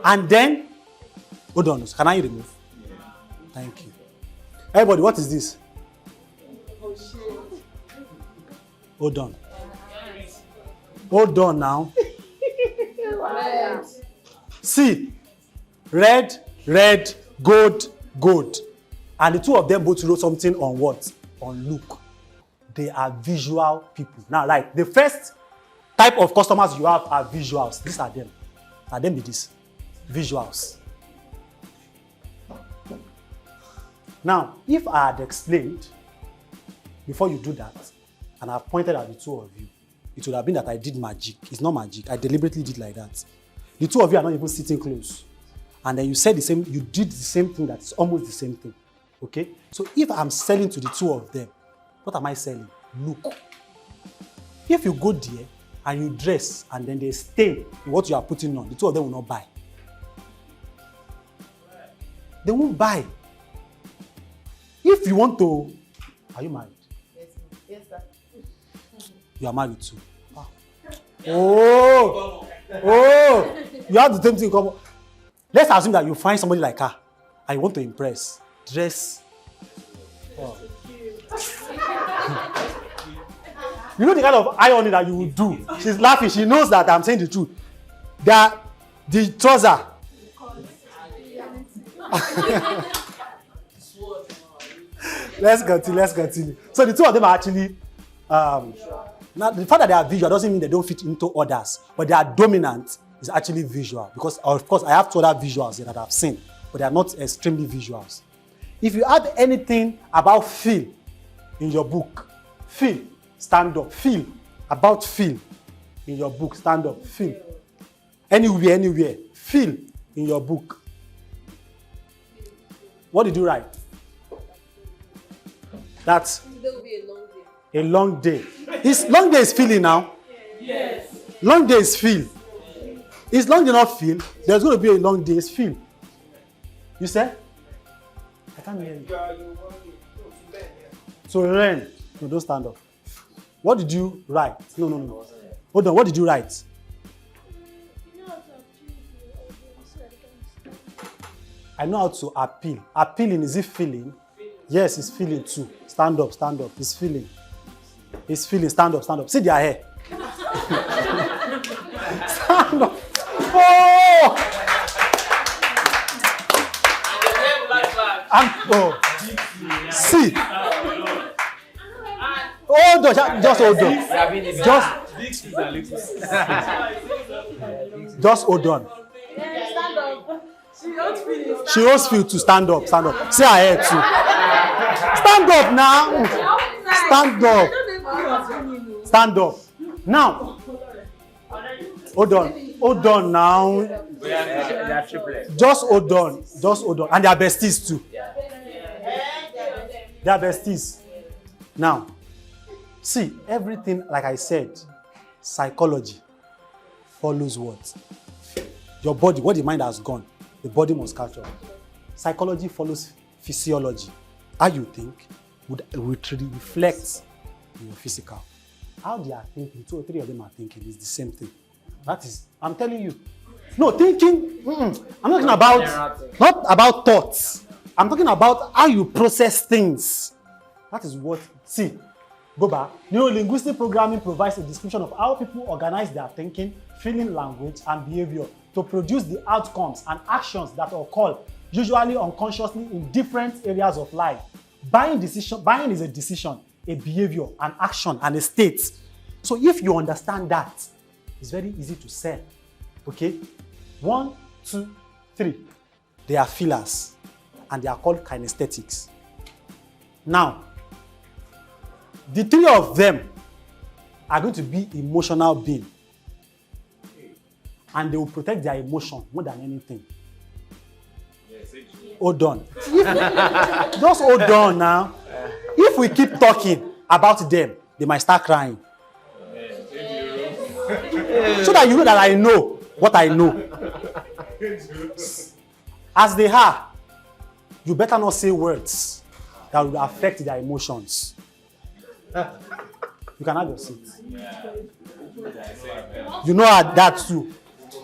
And then, hold on, can I remove? Thank you. Everybody, what is this? Hold on. Hold on now. See, red, gold. And the two of them both wrote something on what? On look. They are visual people. Now, right, the first type of customers you have are visuals. These are them. Are them be this? Visuals. Now, if I had explained before you do that, and I've pointed at the two of you, it would have been that I did magic. It's not magic. I deliberately did like that. The two of you are not even sitting close. And then you said the same, you did the same thing that's almost the same thing. Okay? So if I'm selling to the two of them, what am I selling? Look. If you go there and you dress and then they stay in what you are putting on, the two of them will not buy. They won't buy. If you want to, are you married? Yes, sir. You are married too. Wow. Oh, you have the same thing in common. Let's assume that you find somebody like her and you want to impress. Dress. Oh. You know the kind of irony that you will do. She's laughing. She knows that I'm saying the truth. That the trouser. Let's continue. So the two of them are actually, now the fact that they are visual doesn't mean they don't fit into others, but they are dominant is actually visual. Because of course I have two other visuals here that I've seen, but they are not extremely visuals. If you add anything about feel in your book, feel, stand up, feel, about feel in your book, stand up, feel. Anywhere, feel in your book. What did you write? That's There'll be a long day. a long day. Long day is feeling now. Yes. Long day is feel. Is long day not feel? There's going to be a long day is feel. You say? I can't hear you. So Ren, no, don't stand up. What did you write? No. Hold on, what did you write? I know how to appeal. Appealing, is it feeling? Yes, it's feeling too. Stand up. It's feeling. It's feeling. Stand up. See their hair. Stand up. Oh! See. Hold on, just hold on. Just hold on. Stand up. She wants feel to stand up. Say her head too. Stand up now. Stand up. Now. Hold on now. Just hold on. And they are besties too. They are besties. Now, see, everything, like I said, psychology follows what? Your body, what the mind has gone, the body must catch up. Psychology follows physiology. How you think would reflect in your physical. How they are thinking, 2 or 3 of them are thinking, is the same thing. That is, I'm telling you. No, thinking, I'm talking about, not about thoughts. I'm talking about how you process things. That is what, see, go back. Neuro-linguistic programming provides a description of how people organize their thinking, feeling, language, and behavior to produce the outcomes and actions that occur, usually unconsciously, in different areas of life. Buying is a decision, a behavior, an action, and a state. So if you understand that, it's very easy to sell. Okay? 1, 2, 3. They are feelers, and they are called kinesthetics. Now, the 3 of them are going to be emotional beings. And they will protect their emotion more than anything. Hold on. Just hold on now. If we keep talking about them, they might start crying. So that you know that I know what I know. As they are, you better not say words that will affect their emotions. You can have your seat. You know that too.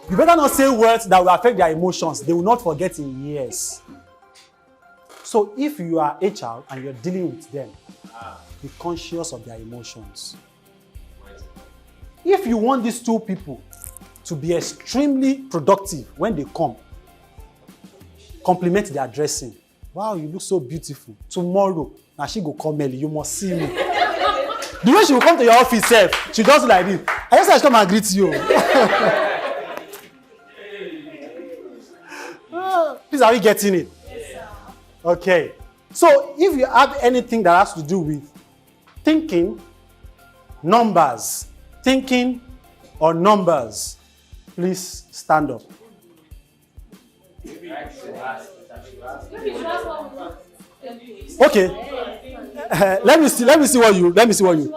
You better not say words that will affect their emotions. They will not forget in years. So if you are HR and you're dealing with them, be conscious of their emotions. If you want these 2 people to be extremely productive when they come, compliment their dressing. Wow, you look so beautiful. Tomorrow, now she go call Melly, you must see me. The way she will come to your office, she does it like this. I just said she come and greet you. Please, are we getting it? Okay. So, if you have anything that has to do with thinking, numbers, thinking or numbers, please stand up. Okay. Let me see what you.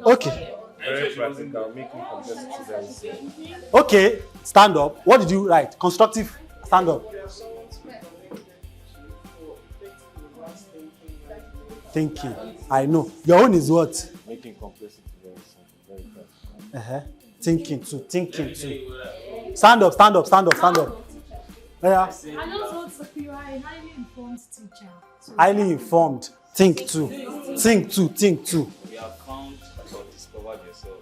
Okay. Very practical, making complexity. Okay. Stand up. What did you write? Constructive. Stand up. Thinking. I know. Your own is what? Making complexity very simple, very practical. Thinking too. Stand up. Yeah. I just want to be a highly informed teacher. Highly informed. Think too. You have found or discovered yourself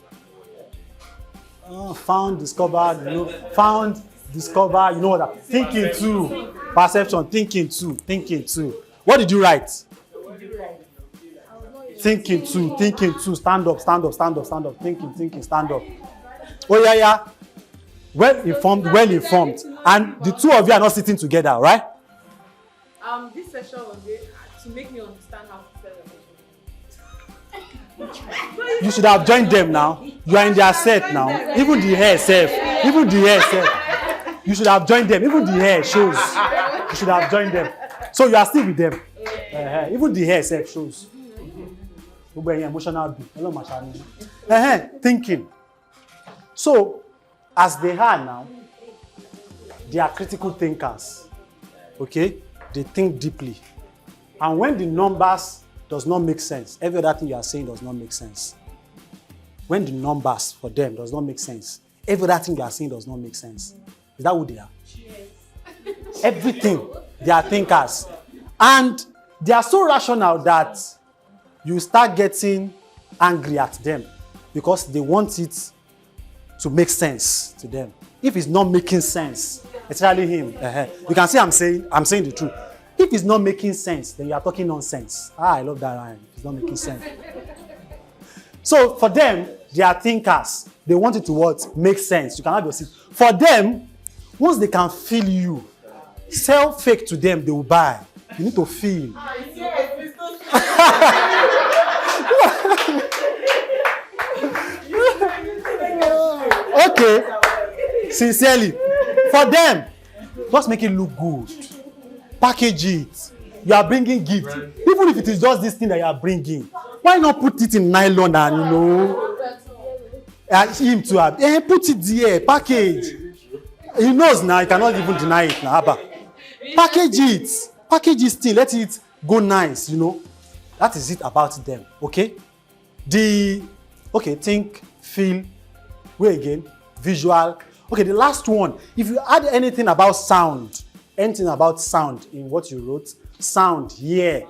and know what you're doing. Found, discovered, you know what that. Thinking too. Perception, thinking too. What did you write? Thinking too. Stand up. Thinking, stand up. Oh yeah. Well informed. And the 2 of you are not sitting together, right? This session was to make me understand how to sell. You should have joined them now. You are in their set now. Even the hair self. You should have joined them. Even the hair shows. You should have joined them. So you are still with them. Even the hair self shows. Emotional thinking. So, as they are now, they are critical thinkers. Okay? They think deeply. And when the numbers does not make sense, every other thing you are saying does not make sense. When the numbers for them does not make sense, every other thing you are saying does not make sense. Is that who they are? Yes. Everything, they are thinkers. And they are so rational that you start getting angry at them because they want it to make sense to them. If it's not making sense, especially him, you can see I'm saying the truth. If If it's not making sense, then you are talking nonsense. I love that line. It's not making sense. So for them, they are thinkers. They want it to what? Make sense. You can have your seat. For them, once they can feel you, sell fake to them, they will buy. You need to feel. Okay. Sincerely. For them, just make it look good. Package it. You are bringing gift. Even if it is just this thing that you are bringing, why not put it in nylon and, you know, him to have, put it there, package. He knows now, he cannot even deny it now. Package it. Package it still, let it go nice, you know. That is it about them, okay? Think, feel, wait again, visual. Okay, the last one, if you add anything about sound in what you wrote, sound here.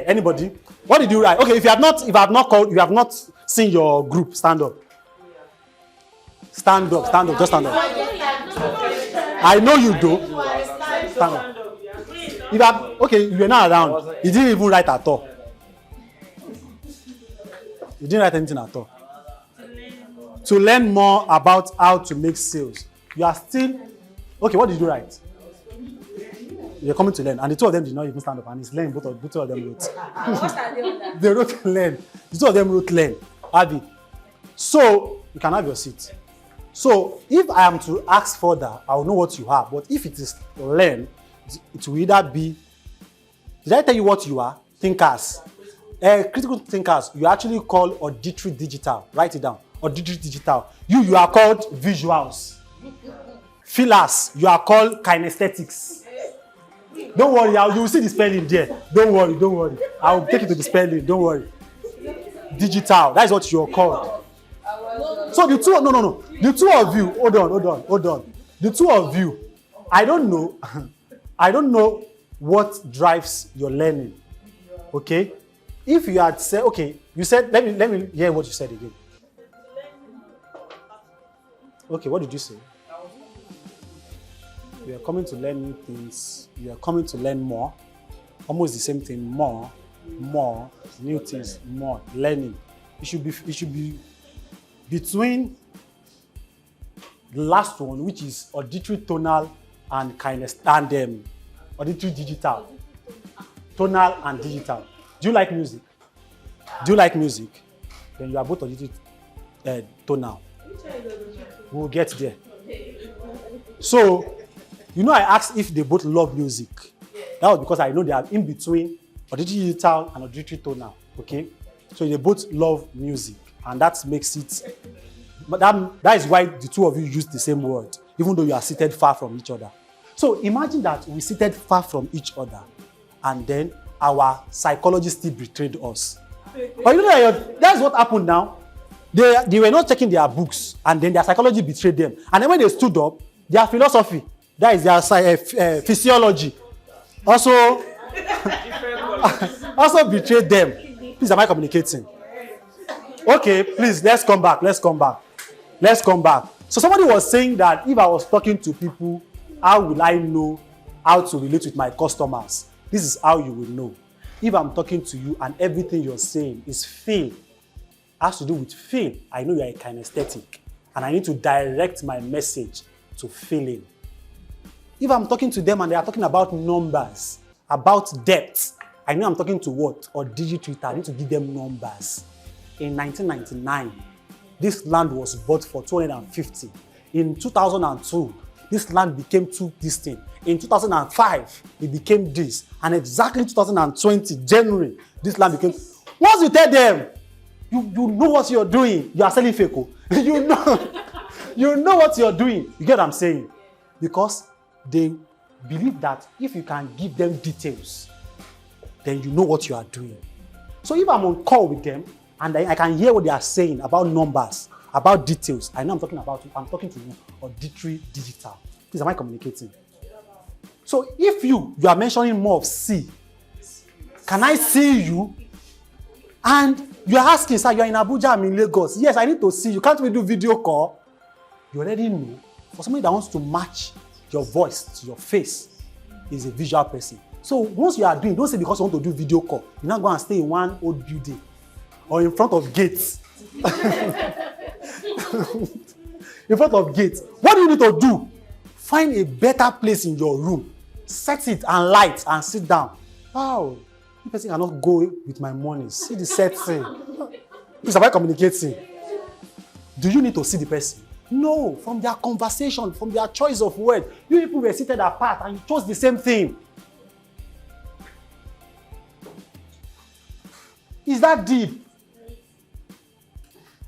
Anybody? What did you write? Okay, if you have not seen your group, stand up. Just stand up. I know you do. Stand up. You were not around. You didn't even write at all. You didn't write anything at all. To learn more about how to make sales. You are still... Okay, what did you write? You're coming to learn. And the two of them did not even stand up. And it's learn. Both of them wrote. What are they on that? They wrote learn. The two of them wrote learn. Abby. So, you can have your seat. So, if I am to ask further, I will know what you have. But if it is learn, it will either be... Did I tell you what you are? Thinkers. Critical thinkers, you actually call auditory digital. Write it down. Auditory digital. You are called visuals. Feelers, you are called kinesthetics. Don't worry, you will see the spelling there. Don't worry. I will take it to the spelling. Don't worry. Digital, that is what you are called. So the two, no. The two of you, hold on. The two of you, I don't know what drives your learning. Okay? If you had said, okay, you said, let me hear what you said again. Okay, what did you say? You are coming to learn new things. You are coming to learn more. Almost the same thing. More, new things, more learning. It should be between the last one, which is auditory tonal and auditory digital. Tonal and digital. Do you like music? Then you are both auditory tonal. We'll get there. So, I asked if they both love music. That was because I know they are in between auditory digital and auditory tonal. Okay? So they both love music. And that makes it... But that is why the two of you use the same word, even though you are seated far from each other. So imagine that we seated far from each other, and then our psychology still betrayed us. But you know that's what happened now. They were not checking their books, and then their psychology betrayed them. And then when they stood up, their philosophy, that is their physiology, also betrayed them. Please, am I communicating? Okay, please, let's come back. So somebody was saying that if I was talking to people, how will I know how to relate with my customers? This is how you will know. If I'm talking to you and everything you're saying is feel, has to do with feel, I know you're a kinesthetic, and I need to direct my message to feeling. If I'm talking to them and they are talking about numbers, about depth, I know I'm talking to what? Or digital, I need to give them numbers. In 1999, this land was bought for 250. In 2002, this land became this thing. In 2005, it became this. And exactly in 2020, January, this land became... Once you tell them, you know what you're doing. You are selling fake. You know what you're doing. You get what I'm saying? Because they believe that if you can give them details, then you know what you are doing. So if I'm on call with them, and I can hear what they are saying about numbers, about details, I know I'm talking to you, auditory digital. Please, am I communicating? So if you are mentioning more of see, can I see you? And you are asking, sir, you are in Abuja, I'm in Lagos. Yes, I need to see you. Can't we do video call? You already know. For somebody that wants to match your voice, your face is a visual person. So once you are doing, don't say because you want to do video call, you're not going to stay in one old building or in front of gates. In front of gates. What do you need to do? Find a better place in your room. Set it and light and sit down. Wow, this person cannot go with my money. See the setting. It's about communicating. Do you need to see the person? No, from their conversation, from their choice of word. You people were seated apart and you chose the same thing. Is that deep?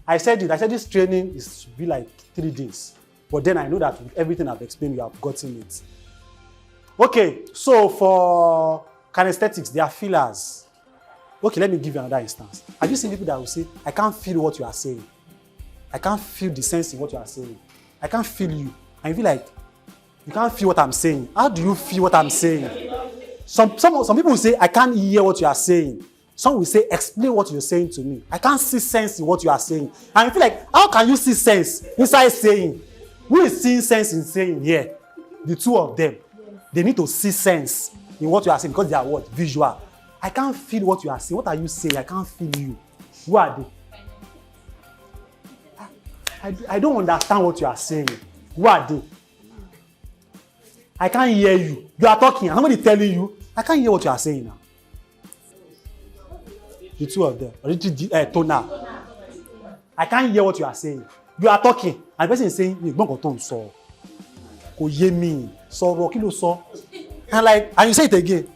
I said this training is to be like 3 days. But then I know that with everything I've explained, you have gotten it. Okay, so for kinesthetics, they are feelers. Okay, let me give you another instance. Have you seen people that will say, I can't feel what you are saying? I can't feel the sense in what you are saying. I can't feel you. And you feel like, you can't feel what I'm saying. How do you feel what I'm saying? Some people will say, I can't hear what you are saying. Some will say, explain what you're saying to me. I can't see sense in what you are saying. And you feel like, how can you see sense inside saying? Who is seeing sense in saying here? The two of them. They need to see sense in what you are saying because they are what? Visual. I can't feel what you are saying. What are you saying? I can't feel you. Who are they? I don't understand what you are saying. Who are they? I can't hear you. You are talking and somebody telling you, I can't hear what you are saying now. The two of them. Tonal. I can't hear what you are saying. You are talking and the person is saying, kò yé mi, sọ̀rọ̀ kí ló sọ? And you say it again.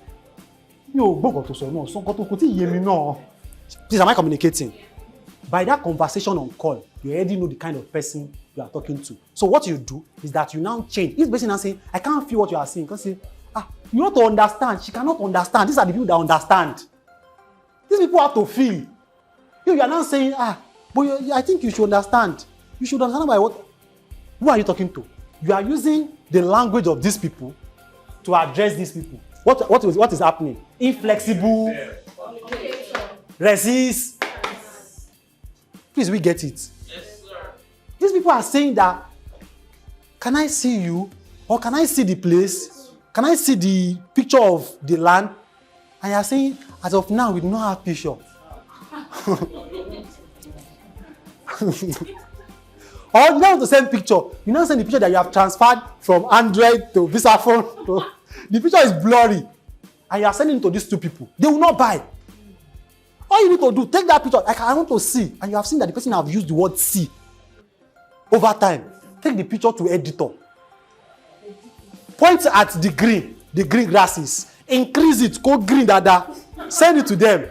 Please, am I communicating? By that conversation on call, you already know the kind of person you are talking to. So what you do is that you now change. If the person now saying, I can't feel what you are saying, you can say, you want to understand. She cannot understand. These are the people that understand. These people have to feel. You are now saying, but I think you should understand. You should understand by what? Who are you talking to? You are using the language of these people to address these people. What is happening? Inflexible, resist. Please, we get it. Yes, sir. These people are saying that, can I see you? Or can I see the place? Can I see the picture of the land? And you are saying, as of now, we do not have picture. Or now the same picture. You now send the picture that you have transferred from Android to Visa phone. The picture is blurry. And you are sending it to these two people. They will not buy. All you need to do, take that picture. Like, I want to see. And you have seen that the person have used the word see. Over time, take the picture to editor. Point at the green grasses. Increase it, go green, dada. Send it to them.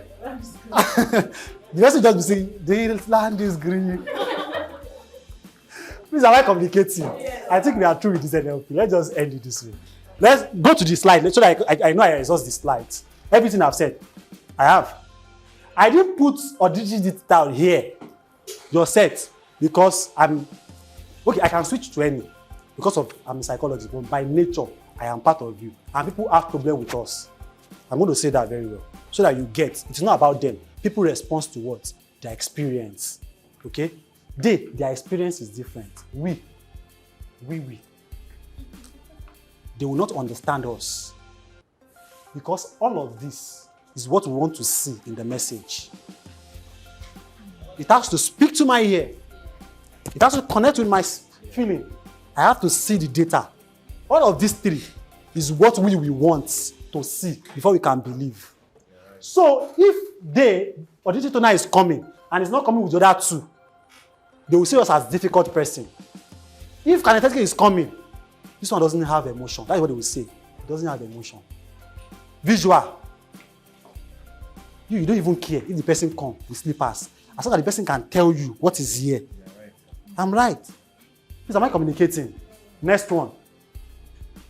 The person just be saying, the land is green. Please, am I communicating? Yes. I think we are through with this NLP. Let's just end it this way. Let's go to the slide. So that I know I exhaust the slides. Everything I've said, I have. I didn't put or digit it down here. You're set because okay. I can switch to any because I'm a psychologist, but by nature I am part of you. And people have problem with us. I'm going to say that very well so that you get. It's not about them. People respond to what? Their experience. Okay. Their experience is different. We. They will not understand us. Because all of this is what we want to see in the message. It has to speak to my ear. It has to connect with my feeling. I have to see the data. All of these three is what we want to see before we can believe. So if auditory toner is coming and it's not coming with the other two, they will see us as difficult person. If kinesthetic is coming, this one doesn't have emotion. That's what they will say. It doesn't have emotion. Visual. You don't even care if the person comes with slippers. As long as the person can tell you what is here. Right. I'm right. Please, am I communicating? Next one.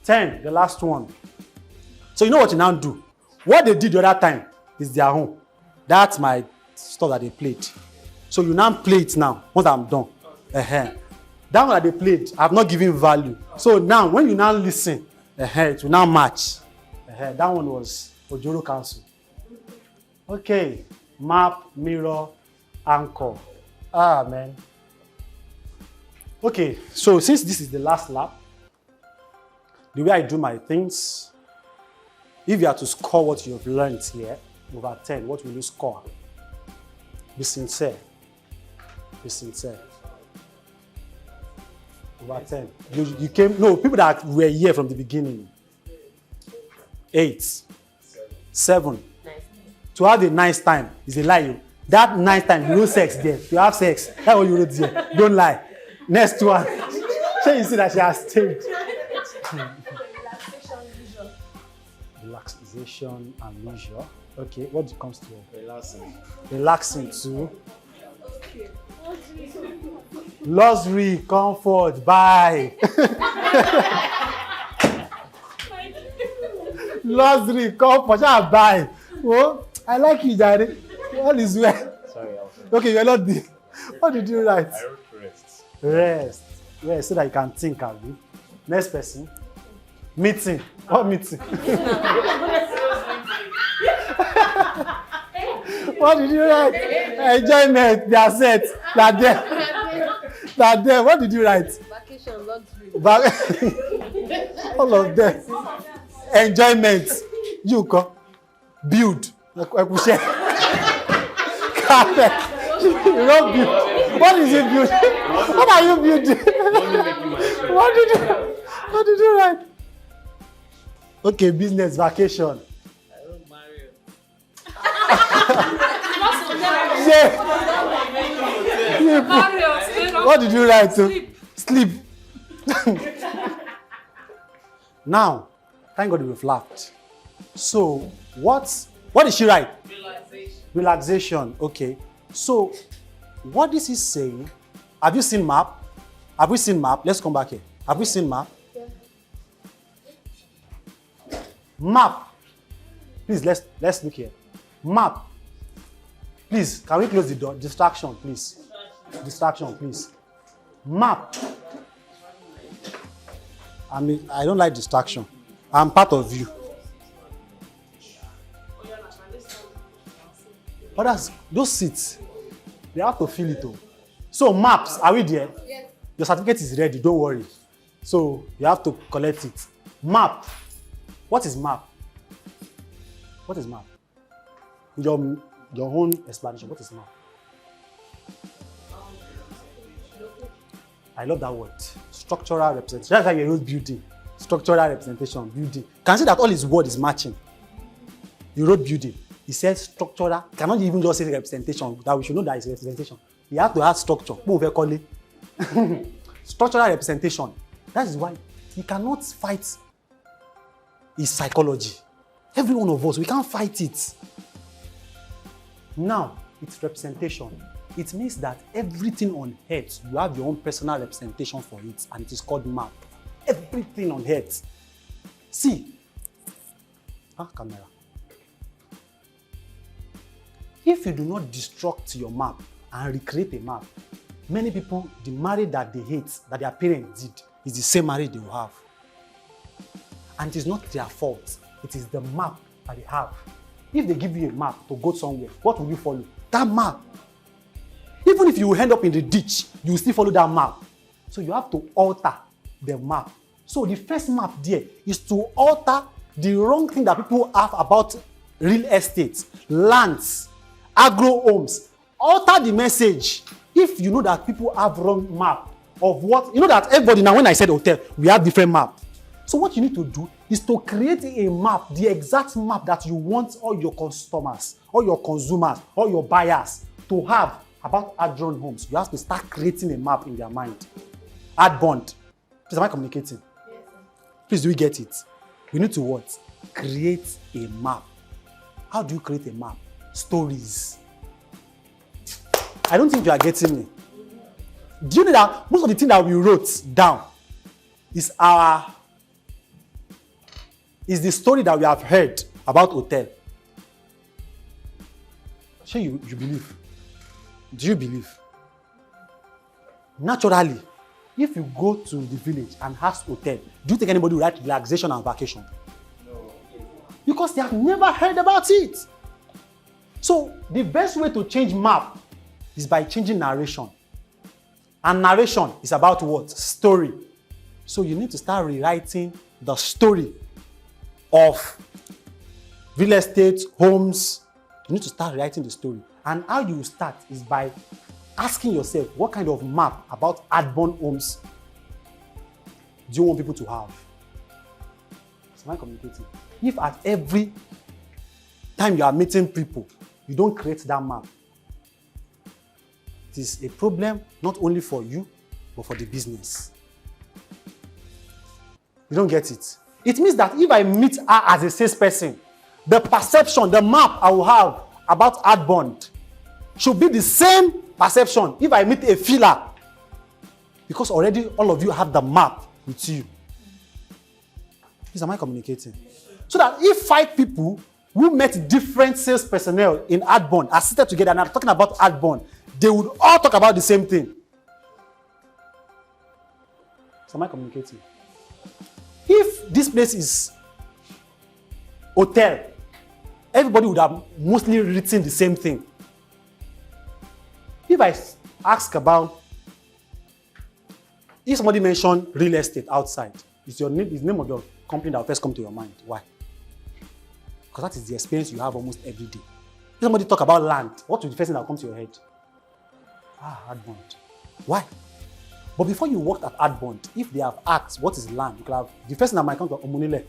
10, the last one. So you know what you now do? What they did the other time is their own. That's my stuff that they played. So you now play it now, once I'm done. That one that they played, I've not given value. So now, when you now listen, it will now match. That one was Ojoro Council. Okay, map, mirror, anchor. Man. Okay, so since this is the last lap, the way I do my things, if you are to score what you've learned here, over 10, what will you score? Be sincere. Be sincere. Over 10. You came, no, people that were here from the beginning. 8. 7. To have a nice time is a lie. That nice time, you know sex there. You have sex. That's what you wrote there. Don't lie. Next one. Shall you see that she has stayed? Relaxation and leisure. Okay, what comes to it? Relaxing. Relaxing too. Luxury, comfort, buy. Luxury, comfort, shall buy. Oh, I like you, Daddy. All is well. Sorry, I was. Okay, you're not the. What did you write? I wrote rest. Rest. Rest, so that you can think, Abi. Next person. Meeting. What meeting? What did you write? Enjoyment. They are set. That there. That there. What did you write? Vacation, luxury. All of them. Enjoyment. You come. Build. Carpet. You don't build. What is it build? What are you building? What did you write? Okay, business, vacation. I don't marry. What did you write? Sleep. Now, thank God we've laughed. So, what did she write? Relaxation. Okay. So, what this is saying, have you seen map? Have we seen map? Let's come back here. Have we seen map? Yeah. Map. Please, let's look here. Map. Please, can we close the door? Distraction, please. Distraction, please. Map. I don't like distraction. I'm part of you. Others, those seats, they have to fill it all. So maps, are we there? Yes. Your certificate is ready, don't worry. So you have to collect it. Map. What is map? What is map? Your own explanation. What is map? I love that word. Structural representation. That's how you use building. Structural representation, building. Can you see that all his word is matching? You wrote building. He said structural. Cannot even just say representation. That we should know that it's representation. You have to add structure. Structural representation. That is why he cannot fight his psychology. Every one of us, we can't fight it. Now, it's representation. It means that everything on earth, you have your own personal representation for it, and it is called map. Everything on earth. See. Camera. If you do not destruct your map and recreate a map, many people, the marriage that they hate, that their parents did, is the same marriage they will have. And it is not their fault. It is the map that they have. If they give you a map to go somewhere, what will you follow? That map. Even if you end up in the ditch, you will still follow that map. So you have to alter the map. So the first map there is to alter the wrong thing that people have about real estate, lands, agro homes. Alter the message. If you know that people have wrong map of what, you know that everybody now, when I said hotel, we have different map. So what you need to do is to create a map, the exact map that you want all your customers, all your consumers, all your buyers to have about ad-run homes. You have to start creating a map in their mind. Ad bond. Please, am I communicating? Yes, sir. Please, do we get it? We need to what? Create a map. How do you create a map? Stories. I don't think you are getting me. Do you know that most of the things that we wrote down is the story that we have heard about hotel? Sure, you believe? Do you believe? Naturally, if you go to the village and ask hotel, do you think anybody will write relaxation and vacation? No. Because they have never heard about it. So the best way to change map is by changing narration. And narration is about what? Story. So you need to start rewriting the story of real estate, homes, you need to start writing the story. And how you start is by asking yourself, what kind of map about ad-born homes do you want people to have? Am I communicating? If at every time you are meeting people, you don't create that map, it is a problem not only for you, but for the business. You don't get it. It means that if I meet her as a salesperson, the perception, the map I will have about ad bond should be the same perception if I meet a filler. Because already all of you have the map with you. Please, am I communicating? So that if 5 people who met different sales personnel in ad bond are seated together and are talking about ad bond, they would all talk about the same thing. So am I communicating? If this place is hotel, everybody would have mostly written the same thing. If I ask about, if somebody mentioned real estate outside, it's the name of your company that will first come to your mind. Why? Because that is the experience you have almost every day. If somebody talk about land, what will the first thing that will come to your head? Ad bond. Why? But before you worked at ad bond, if they have asked what is land, you could have the first thing that might come to Omunile.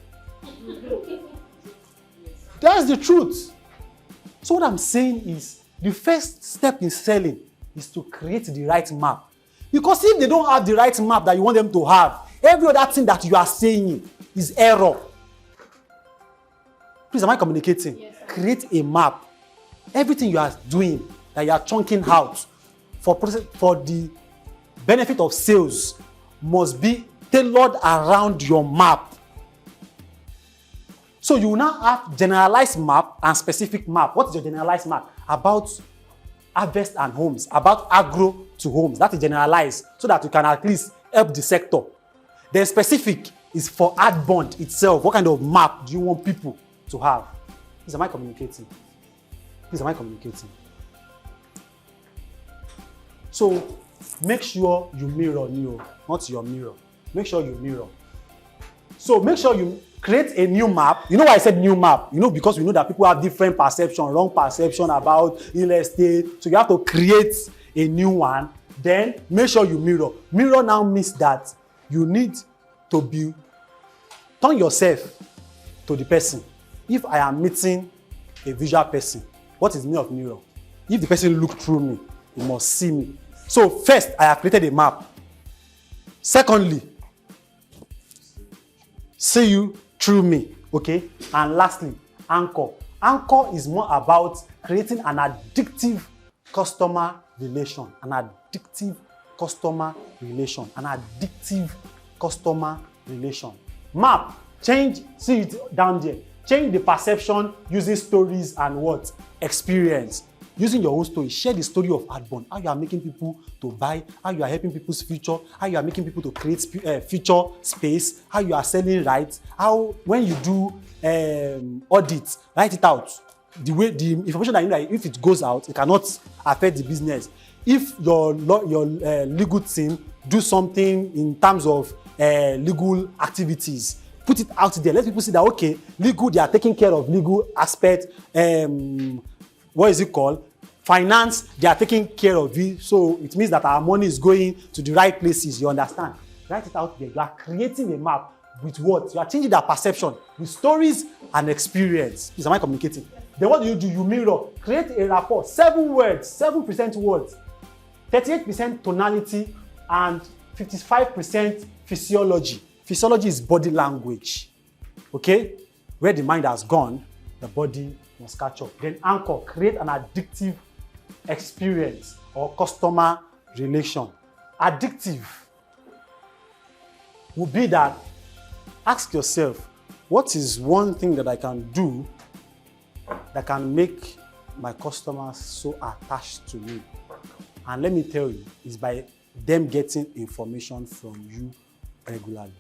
That's the truth. So what I'm saying is, the first step in selling is to create the right map. Because if they don't have the right map that you want them to have, every other thing that you are saying is error. Please, am I communicating? Yes, sir. Create a map. Everything you are doing, that you are chunking out for the benefit of sales, must be tailored around your map. So you now have generalized map and specific map. What is your generalized map? About harvest and homes, about agro to homes. That is generalized, so that you can at least help the sector. Then specific is for ad bond itself. What kind of map do you want people to have? Please, am I communicating? Please, am I communicating? So make sure you mirror Neo, not your mirror. Make sure you mirror. So make sure you create a new map. You know why I said new map? You know, because we know that people have different perception, wrong perception about real estate. So you have to create a new one. Then make sure you mirror. Mirror now means that you need to turn yourself to the person. If I am meeting a visual person, what is the meaning of mirror? If the person look through me, he must see me. So first, I have created a map. Secondly, see you through me, okay? And lastly, anchor. Anchor is more about creating an addictive customer relation. An addictive customer relation. An addictive customer relation. Map, change, see it down there. Change the perception using stories and what? Experience. Using your own story, share the story of ad-bond, how you are making people to buy, how you are helping people's future, how you are making people to create future space, how you are selling rights, how when you do audits, write it out. The information that you know, if it goes out, it cannot affect the business. If your legal team do something in terms of legal activities, put it out there. Let people see that, okay, legal, they are taking care of legal aspect. What is it called? Finance, they are taking care of it. So it means that our money is going to the right places. You understand? Write it out there. You are creating a map with what? You are changing that perception with stories and experience. Please, am I communicating? Then what do? You mirror. Create a rapport. 7 words, 7% words, 38% tonality, and 55% physiology. Physiology is body language. Okay? Where the mind has gone, the body must catch up. Then anchor, create an addictive experience or customer relation. Addictive would be that, ask yourself, what is one thing that I can do that can make my customers so attached to me? And let me tell you, it's by them getting information from you regularly.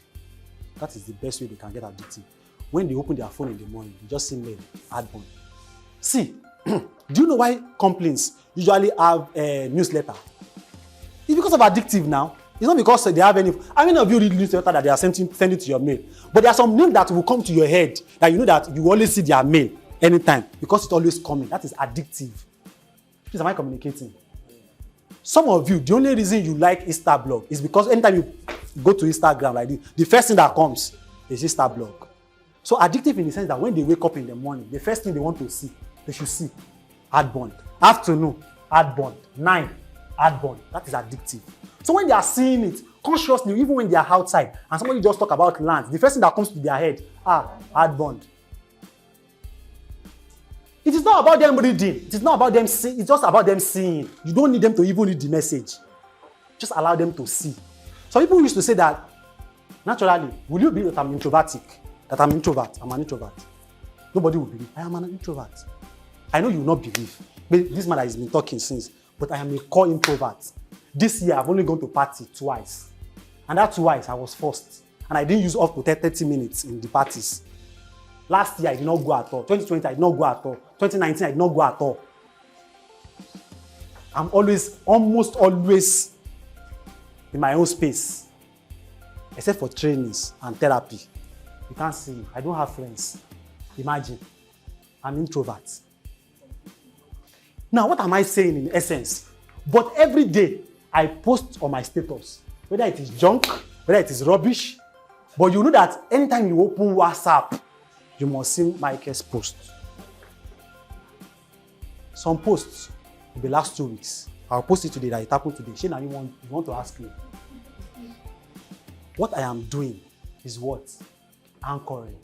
That is the best way they can get addictive. When they open their phone in the morning, you just see mail, ad-bond. See, do you know why companies usually have a newsletter? It's because of addictive now. It's not because they have any. I mean, of you read newsletter that they are sending to your mail. But there are some names that will come to your head that you know that you always see their mail anytime because it's always coming. That is addictive. Please, am I communicating? Some of you, the only reason you like Instablog is because anytime you go to Instagram like this, the first thing that comes is Instablog. So addictive in the sense that when they wake up in the morning, the first thing they want to see, they should see ad bond. Afternoon, ad bond. 9, ad bond. That is addictive. So when they are seeing it consciously, even when they are outside, and somebody just talk about land, the first thing that comes to their head, ad bond. It is not about them reading. It is not about them seeing. It's just about them seeing. You don't need them to even read the message. Just allow them to see. Some people used to say that, naturally, will you believe that I'm introvertic? That I'm introvert? I'm an introvert. Nobody will believe. I am an introvert. I know you will not believe. But this man has been talking since. But I am a core introvert. This year, I've only gone to party twice. And that twice, I was forced. And I didn't use up to 30 minutes in the parties. Last year, I did not go at all. 2020, I did not go at all. 2019, I did not go at all. I'm almost always in my own space. Except for trainings and therapy. You can't see me. I don't have friends. Imagine. I'm introvert. Now, what am I saying in essence? But every day, I post on my status. Whether it is junk, whether it is rubbish. But you know that anytime you open WhatsApp, you must see Michael's post. Some posts in the last 2 weeks. I'll post it today that it happened today. Shane, you want to ask me? What I am doing is what? Anchoring.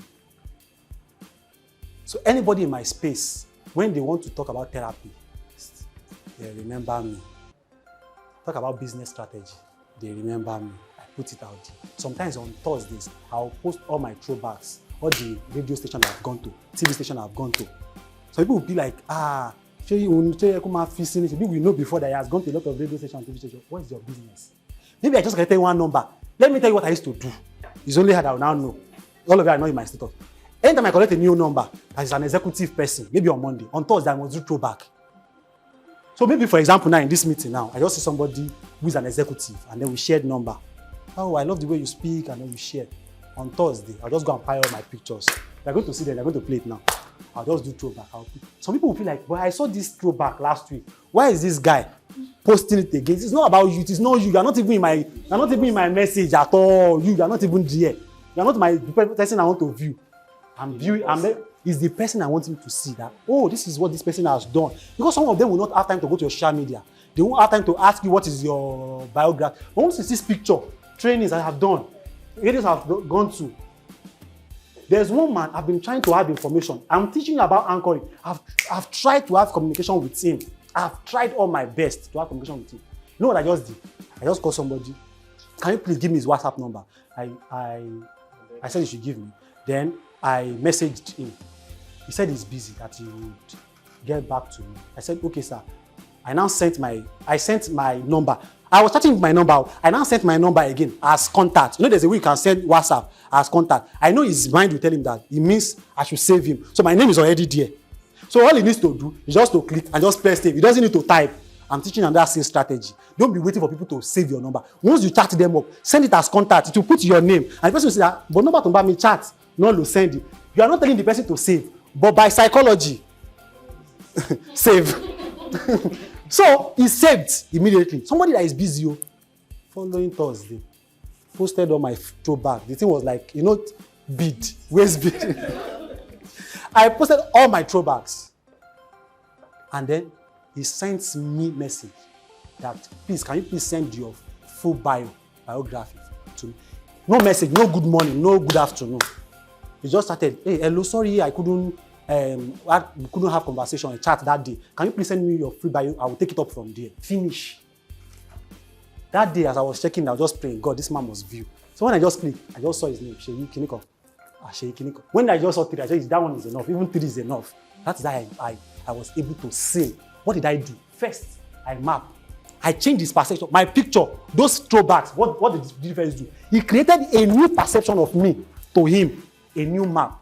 So anybody in my space, when they want to talk about therapy, they remember me. Talk about business strategy, they remember me. I put it out there. Sometimes on Thursdays, I'll post all my throwbacks, all the radio station I've gone to, TV station I've gone to. So people will be like, we know before that he has gone to a lot of radio stations and TV stations. What is your business? Maybe I just get one number. Let me tell you what I used to do. It's only how I will now know. All of you are not in my status. Anytime I collect a new number that is an executive person, maybe on Monday, on Thursday I must do throwback. So maybe, for example, now in this meeting now, I just see somebody who is an executive and then we shared number. Oh, I love the way you speak, and then we share. On Thursday, I'll just go and pile all my pictures. They're going to see them, they're going to play it now. I'll just do throwback. Some people will feel like, well, I saw this throwback last week. Why is this guy posting it again? It's not about you, it is not you. You're not even in my message at all. You're not even there. You're not the person I want to view. Is the person I want him to see that, oh, this is what this person has done. Because some of them will not have time to go to your social media. They won't have time to ask you what is your biography. But once you see this picture, trainings I have done, areas I've gone to. There's one man, I've been trying to have information. I'm teaching about anchoring. I've tried to have communication with him. I've tried all my best to have communication with him. You know what I just did? I just called somebody. Can you please give me his WhatsApp number? I said he should give me. Then I messaged him. He said he's busy, that he would get back to me. I said, okay, sir. I sent my number. I was chatting with my number. I now sent my number again as contact. You know, there's a way you can send WhatsApp as contact. I know his mind will tell him that. It means I should save him. So my name is already there. So all he needs to do is just to click and just press save. He doesn't need to type. I'm teaching another sales strategy. Don't be waiting for people to save your number. Once you chat them up, send it as contact. It will put your name. And the person will say that, but number to buy me chat. No, to send it. You are not telling the person to save. But by psychology, save. So he saved immediately. Somebody that is busy, following Thursday, posted on my throwback. The thing was like, bead, waist bead. I posted all my throwbacks. And then he sent me message that, please, can you please send your full biography to me? No message, no good morning, no good afternoon. He just started, hey, hello, sorry, I couldn't have conversation, a chat that day. Can you please send me your free bio? I will take it up from there. Finish. That day, as I was checking, I was just praying, God, this man must view. So when I just clicked, I just saw his name, Sheyi Kiniko. Sheyi Kiniko. When I just saw 3, I said, that one is enough. Even 3 is enough. That is how I was able to say. What did I do? First, I map. I changed his perception. My picture, those throwbacks, what did the difference do? He created a new perception of me to him. A new map.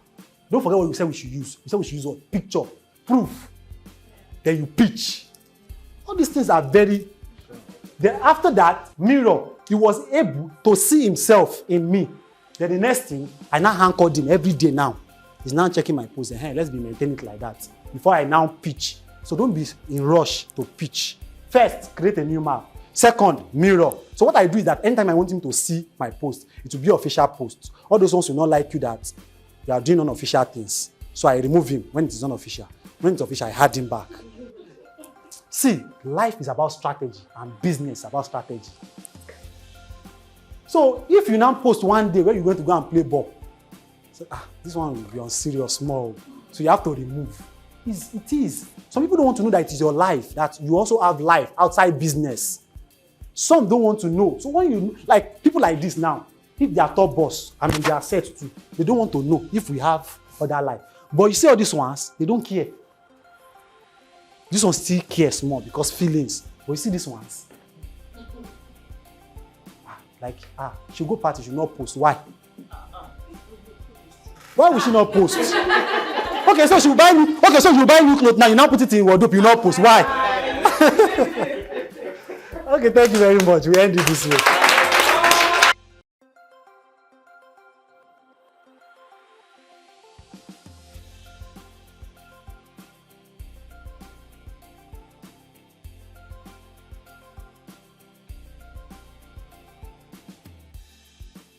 Don't forget what we said we should use. We said we should use what? Picture, proof. Then you pitch. All these things are very. Then after that, mirror. he was able to see himself in me. Then the next thing, I now anchored him every day now. He's now checking my post. Hey, let's be maintain it like that before I now pitch. So don't be in rush to pitch. First, create a new map. Second, mirror. So what I do is that anytime I want him to see my post, it will be official post. All those ones will not like you that you are doing unofficial things. So I remove him when it is unofficial. When it's official, I add him back. See, life is about strategy and business about strategy. So if you now post one day where you're going to go and play ball, so, this one will be on serious small. So you have to remove. It is. Some people don't want to know that it is your life, that you also have life outside business. Some don't want to know. So when you, like people like this now, if they are top boss, I mean they are set to, they don't want to know if we have other life. But you see all these ones, they don't care. This one still cares more because feelings. But you see these ones, she go party, she not post. Why? Why will she not post? Okay, so she will buy new. Okay, so you buy new clothes now. You now put it in wardrobe. You not post. Why? Okay, thank you very much. We end it this way.